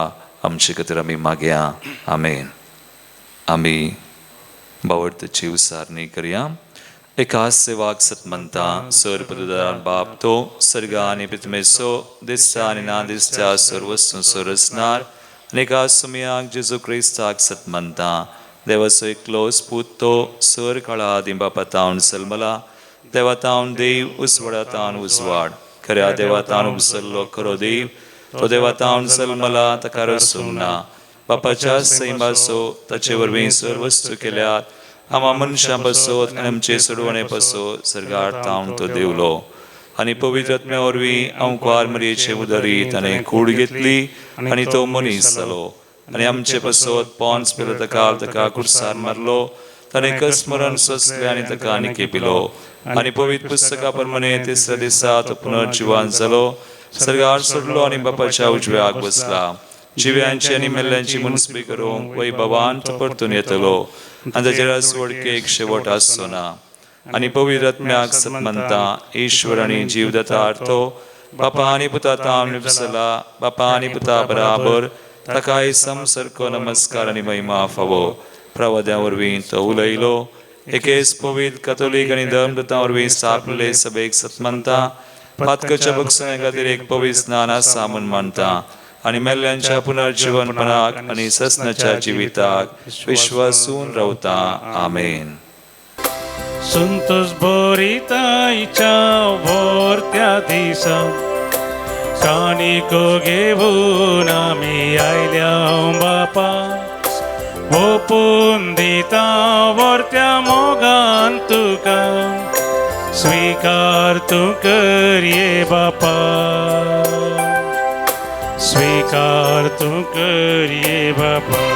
आमचे खातीर आमी मागया. आमेन. आमी बावडतेची उसारणी करया. एका सेवाक सत म्हणटा, सर पदुदान बाप तो सर्गा आनी पितमेचो दिसता आनी ना दिसता सर्वस्व सरसनार आनी सुमयाक जेजू क्रिस्ताक सत म्हणटा, देवाचो एकलो स्पूत तो सर काळा आदी बापा तावन सलमला, देवा तावन देव उसवडा तावन उजवाड, खऱ्या देवा तावन उसल्लो खरो देव, तो देवा तावन सलमला ताका रसूंक ना. बापाच्या सैमासो ताचे वरवीं सर्वस्तू केल्यात, आमा मनशां बसोत आनी आमचे सोडवणे पसो सर्गार तावन तो देवलो. आनी पवित्र आत्म्या वरवीं अंकुआर मरयेचे उदरीत आनी कूड घेतली आनी तो मनीस जालो. आनी आमचे पसोत पोंच पिलो ताका कुर्सार मारलो, ताणें कसमरण सोंसलें आनी ताका आनी पिलो. आनी पवित्र पुस्तका प्रमाणे तिसऱ्या दिसा तो पुनर्जिवान जालो, सर्गार सोडलो आनी बापाच्या उजव्याक बसला. जिव्यांची आनी मेल्ल्यांची मुनसबी करूंक वैभवान तो परतून येतलो आनी ताचेर वडकेक शेवट आसचो ना. आनी पवित्र आत्म्याक सत म्हणटा, ईश्वर आनी जीवदातार तो बापा आनी पुता तावन निपसला, बापा आनी पुता बराबर ताकाय समसारको नमस्कार आनी महिमा फावो. प्रवाद्या वरवीं तो उलयलो, एकेच पवित्र कॅथोलीक आनी धर्मदूतां वरवीं स्थापलेले सभेक सत म्हणटा, पातकाच्या भक्षणे खातीर एक पवित्र स्नान आसा म्हूण मानता आनी मेल्ल्यांच्या पुनर्जीवनपणाक आनी ससनाच्या जिविताक विश्वासून रावता. आमेन. संतोष भरिताईच्या भोरत्या दिसा काणिको घेवन आमी आयल्या बापा, ओपून दिता वर्त्या मोगान तुका, स्वीकार तूं कर ये बापा, स्वीकार तूं कर ये बापा.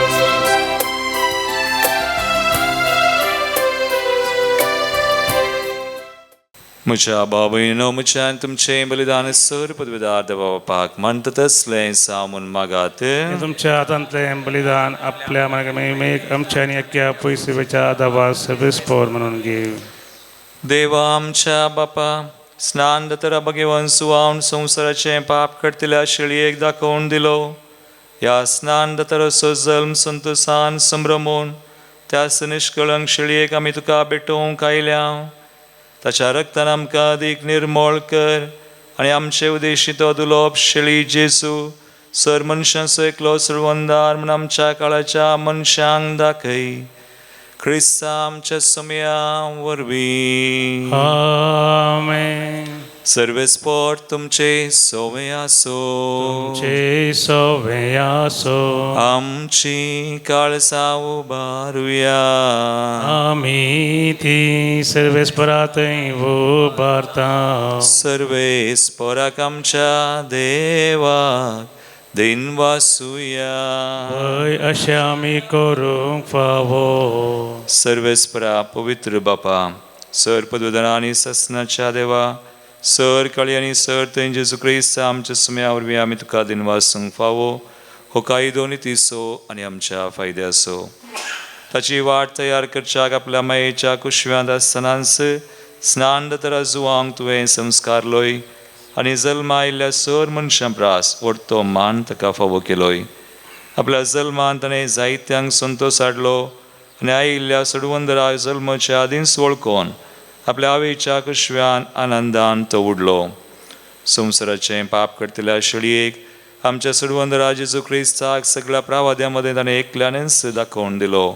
म्हज्या भाव भयणीनो, म्हज्यान तुमचें बलिदान सर पदवीदार देवा बापाक म्हणटा तसलें सामून मागात. तुमच्या हातांतलें बलिदान आपल्या मेक आमच्या आनी एक्या पयसेच्या देवा सविस्पोर म्हणून घेव. देवा आमच्या बापा, स्नान दोतोरा घेवन सुवावन संवसाराचें पाप करतल्या शेळयेक दाखोवन दिलो. ह्या स्नान दोतोराचो जल्म संतोषान संभ्रमून त्या निश्कळंक शेळयेक आमी तुका भेटोवंक आयल्या. ताच्या रक्तान आमकां अदीक निर्मळ कर आनी आमचे उद्देशी तो दुलोप शेळी जेजू सर मनशांचो एकलो सर्वंदार म्हूण आमच्या काळाच्या मनशांक दाखय. क्रिस्ता आमच्या समया वरवीं. आमेन. सर्वेस्पोर तुमचे सोवे आसो. तुमचे सोवे आसो. आमची काळजा उबारुया. आमी ती सर्वेस्परांतय उबारता. सर्वेस्पोराक आमच्या देवाक दिनवासुया. हय अशें आमी करूंक फावो. सर्वेस्परा पवित्र बापा, सर पदवीदाना आनी ससनाच्या देवा, सर काळी आनी सर थंय जेजू क्रिस्त आमच्या सुम्या वरवीं आमी तुका दिनवासूंक फावो. हो कायदो नितीसो आनी आमच्या फायद्याचो. ताची वाट तयार करच्याक आपल्या मायेच्या कुशव्यांत आसतनाच स्नान दोतोरा जुवांक तुवें संस्कारलोय. आनी जल्मा आयिल्ल्या सर मनशां प्रास व्हडतो मान ताका फावो केलोय. आपल्या जल्मान ताणें जायत्यांक संतोश हाडलो आनी आयिल्ल्या सडवंदराक जल्माच्या आदींच वळखून आपल्या आवयच्या कुशव्यान आनंदान तो उडलो. संवसाराचें पाप करतल्या शेळयेक आमच्या सडवंदरा जेजू क्रिस्ताक सगळ्या प्रावाद्यां मदें ताणें एकल्यानच दाखोवन दिलो.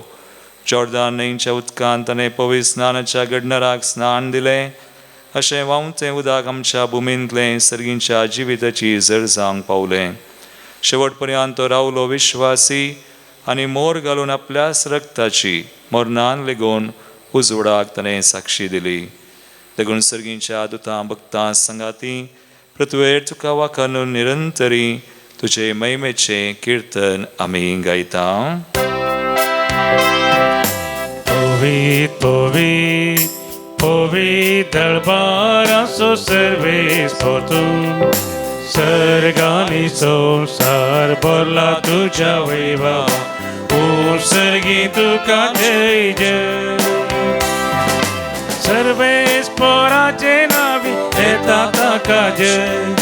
जॉर्दान न्हंयच्या उदकांत ताणें पवित्र स्नानाच्या गडनराक स्नान दिलें. अशें व्हांवतें उदक आमच्या भुमींतलें सर्गींच्या जिविताची जर जावंक पावलें. शेवट पर्यंत तो रावलो विश्वासी आनी मोर घालून आपल्याच रक्ताची मरणान लेगून उजवडाक ताणें साक्षी दिली. देखून सर्गींच्या दुतां भक्तां संगाती पृथ्वेर तुका वाखाणून निरंतरी तुजे महिमेचें कीर्तन आमी गायता. Povit, povit, povit darbaraso servis potu. Sergani संसार भरला तुझ्या वैभवा. सर्गी तुका जय जय. सर्वेस पोराचे नावी येता ताका जय.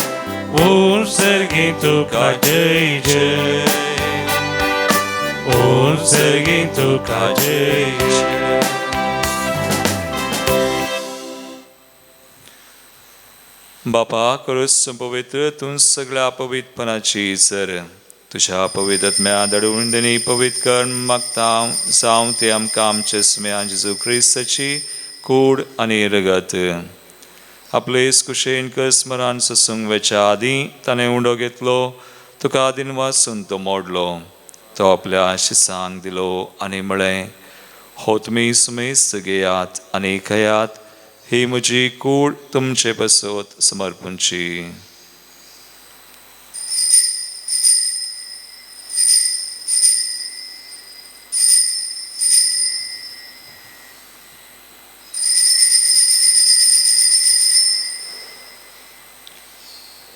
सर्गी तुका जय जय. सर्गी तुका जय जय. बापा करूस पवित्र तूं सगळ्या पवित्रपणाची जर तुझ्या पवित्रत्म्या दडून दिनी पवित्र कर मागता जावं ते आमकां आमचे स्मेया जेजू क्रिस्ताची कूड आनी रगत. आपले कुशेन स्मरण ससूंक वेच्या आदीं ताणें उंडो घेतलो. तुका आदीन वाचून तो मोडलो. तो आपल्या शिसांक दिलो आनी म्हळें, हो तुमी सुमेस्त घेयात आनी खयात. ही म्हजी कूड तुमचे बसत समर्पूंची.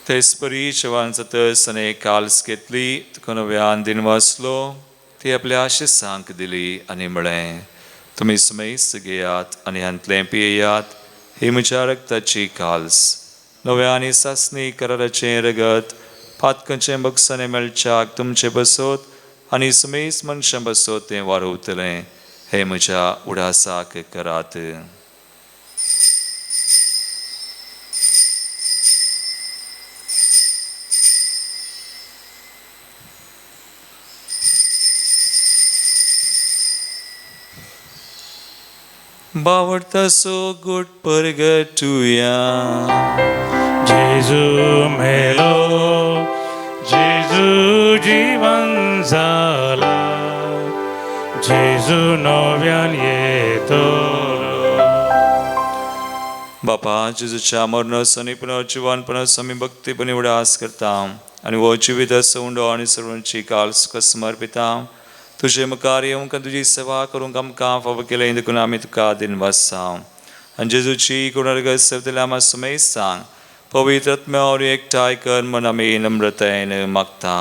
तेच परी जेवण जातच ताणें काल्स घेतली. तुका नव्यान दिन वाचलो. ती आपल्या शिसांक दिली आनी म्हळें, तुमी सुमेस्त घेयात आनी हांतलें पियेयात. ही म्हज्या रक्ताची काल्स नव्या आनी सासणी कराराचें रगत पातकाचें बक्षांनी मेळच्याक तुमचे बसत आनी सुमेस्त मनशां बसत तें वारोवतलें. हे म्हज्या उडासाक करात. बावडतासो गुट परगटुया. जेजू मेलो, जेजू जीवन जाला. जेजू नव्यान येतो. बापा जेजूच्या मरणाचो आनी पुनर्जिवानपणाचो आमी भक्तीपणी उडास करता आनी हो जिविताचो उंडो आनी सर्वांची काल्स तुका समर्पिता. तुजे मुखार येवंक तुजी सेवा करूंक आमकां फावो केलें देखून आमी तुका दिन वाजता. आनी जेजूची कुणरगत सेवतल्या आमी सुमेस्त सांग पवित्र आत्म्यावर एकठांय कर म्हण आमी नम्रतायेन मागता.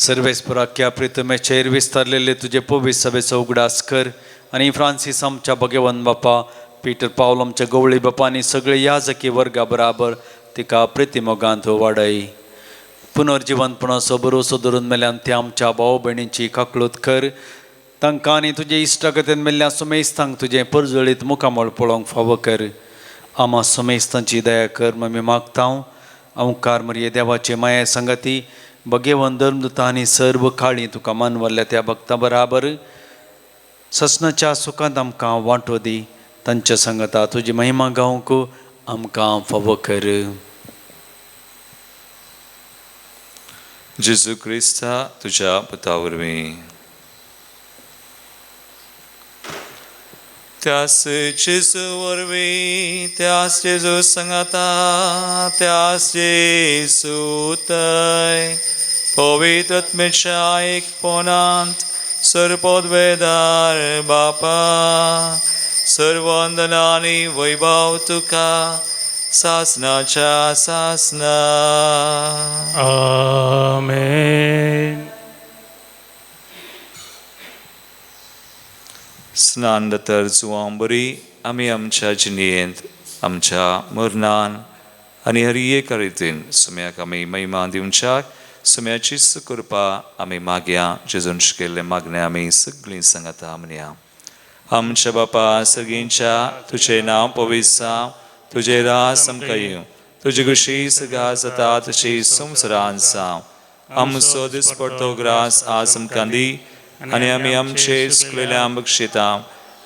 सर्वेस्पराक्या प्रितमेचेर विस्तारलेले तुझे पवित्र सभेचो उगडास कर आनी फ्रांसीस आमच्या भगवान बापा, पीटर पावल आमच्या गवळी बापा आनी सगळे याजकी वर्गा बराबर तिका प्रितिमोगांत वाडय. पुनर्जिवनपणाचो भरोसो धरून मेल्यान ते आमच्या भाव भयणींची काकळूत कर. तांकां आनी तुजे इश्टागतीन मेल्ल्या सुमेस्तांक तुजें परजळीत मुखामळ पळोवंक फावो कर. आमा सुमेस्तांची दया कर म्हण आमी मागता. अवकार मरिये देवाचे माये संगती भगेवन धर्मदुता आनी सर्व काळी तुका मानवल्ल्या त्या भक्तां बराबर ससनाच्या सुखांत आमकां वांटो दी. तांच्या संगता तुजी महिमा गावंक आमकां फावो कर. जेजू क्रिस्ता तुझ्या पुता वरवीं त्यास जेजू वरवीं त्यास जेजू संगता त्यास जेजू उतय पवित्र आत्मेच्या एकपणांत सर्वोद्वेदार बापा सर्व वंदना आनी वैभव तुका सासनाच्या सासना. आमेन. स्नान तर जुवां बरी आमी आमच्या जिणेंत आमच्या मरणान आनी हर एका रितीन सुम्याक आमी महिमा दिवच्याक सुम्याची कृपा आमी मागया. जेजून शिकयल्लें मागणें आमी सगळीं सांगता म्हणया. आमच्या बापा सगळींच्या तुजें नांव पवित्र जावं, तुजें राज आमकां येवं, तुजी कुशी सगा जाता तशी संवसारांत जावं. आमचो दिसपडटो ग्रास आज आमकां दी आनी आमी आमचे चुकलेल्यांक बक्षिता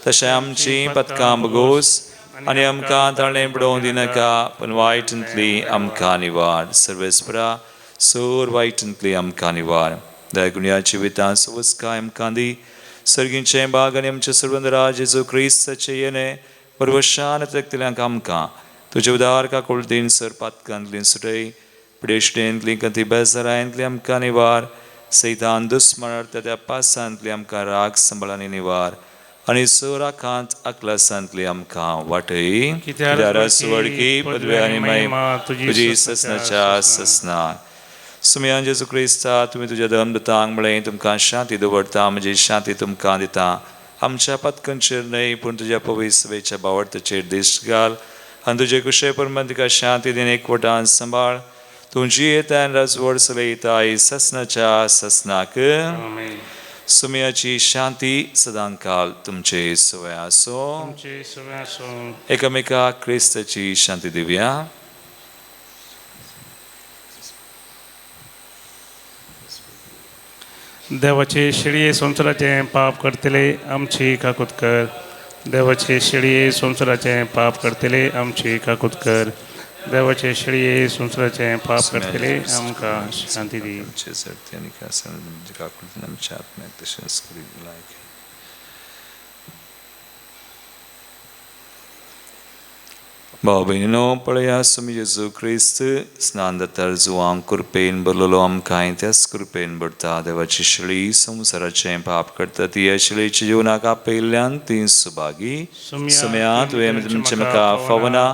तशें आमची पथकां बगोस आनी आमकां ताळें पडोवंक दिनाका पूण वायटांतली आमकां निवार. सर्वेस्परा सोर वायटांतली आमकां निवार. दयागुण्याची वितां सुवस्काय आमकां दी. सर्गींचें बाग आनी आमचे सर्वंदरा जेजू क्रिस्ताचें येणें परवशान तेकतल्यांक आमकां तुजे उदार काकुळटीन सर पातकांतली सुटय पिडेश्टेंतली कती बेजारांतली आमकां निवार. सैतान दुस्मणार्थ त्या पासांतली आमकां राग सांबाळांनी निवार आनी सोराखांत अकलासांतली आमकां वाटय. कित्यारस वडकी पदवी आनी महिमा तुजी ससनाच्या ससना. सुमयान जेजू क्रिस्ता तुमी तुज्या धर्मदूतांक म्हळें तुमकां शांती दवरता म्हजी शांती तुमकां दिता. आमच्या पथकांचेर न्हय पूण तुज्या पवित्र सभेच्या बावडताचेर दिश्ट घाल आनी तुजे कुशे परमन तिका शांती दिन एकवटान सांबाळ. तुजी येतान राजवड चलयता ससनाच्या ससनाक. सुमयाची शांती सदां काल तुमचे सवय आसो. एकामेकाक क्रिस्ताची शांती दिवया. देवाचे शिडये संवसाराचें पाप करतले आमची काकूत कर. देवाचे शिडये संवसाराचें पाप करतले आमची काकूत कर. देवाचे शिडये संवसाराचें पाप करतले आमकां शांती दी. भाव भयणीनो पळया सुमी जेजू क्रिस्त स्नान दातार जुवांक कृपेन बरलोलो आमकां त्याच कृपेन भरता. देवाची शिळी संवसाराचें पाप करता ती ह्या शिळेच्या जिवनाक आपयल्ल्यान ती सुभागी. सुम्या तुवें तुमचें म्हाका फावना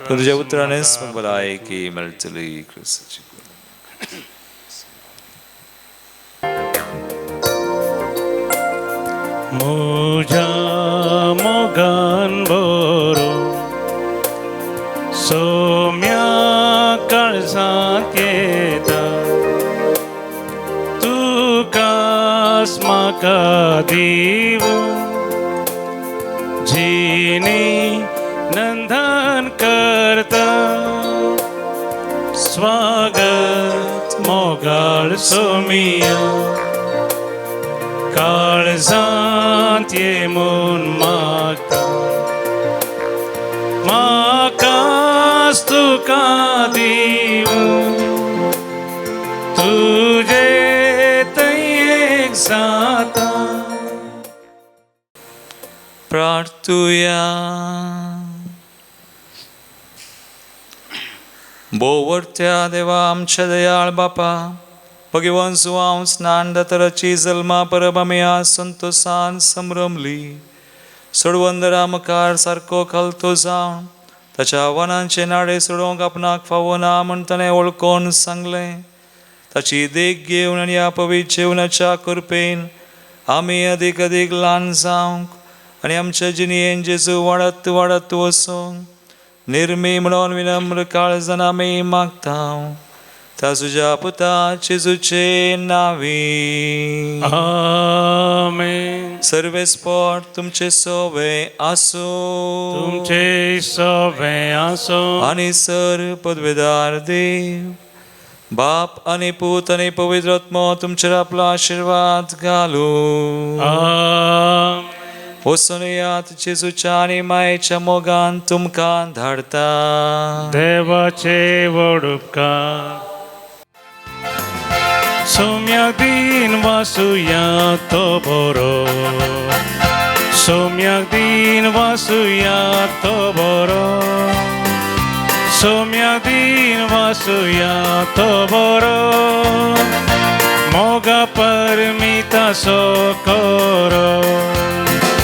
तुज्या उतरानच भलायकी मेळटली. क्रिस्ताची म्हज्या मोगान बरो सोम्या काळजांत येता तुकाच म्हाका दीव जिणी नंदन करता. स्वागत मोगाळ सोमिया काळजांत ये म्हूण मागता. म्हाकाच तुका दीव तुजे थंय जाता. प्रार्थुया. बोवर्त्या देवा आमच्या दयाळ बापा भगवान जुवांव स्नान दाताराची जल्मा परब आमी आज संतोषान संभ्रमली. सोडवंदरा मुखार सारको खालतो जावन ताच्या आव्हानांचे नाडे सोडोवंक आपणाक फावो ना म्हण ताणें वळखोन सांगलें. ताची देख घेवन आनी ह्या पवित्र जेवणाच्या कृपेन आमी अदीक अदीक ल्हान जावंक आनी आमच्या जिणयेन जेजू वाडत वाडत वचूंक निर्मी म्हणून विनम्र काळजान आमी मागता. त्या तुज्या पुता जेजूचे नावी. आमेन. सर्वेस्पर तुमचे सोवे आसो. तुमचे सोवे आसो. आनी सर पदवेदार देव बाप आनी पूत आनी पवित्र आत्मा तुमचेर आपलो आशीर्वाद घालू. वचून यात जेजूच्या आनी मायेच्या मोगान तुमकां धाडता. देवाचे व्हड उपकार. सोम्याक दिन वासुया तो बरो. सोम्याक दिन वासुया तो बरो. सोम्याक दिन वासुया तो बरो. मोगा परमिता सो करो.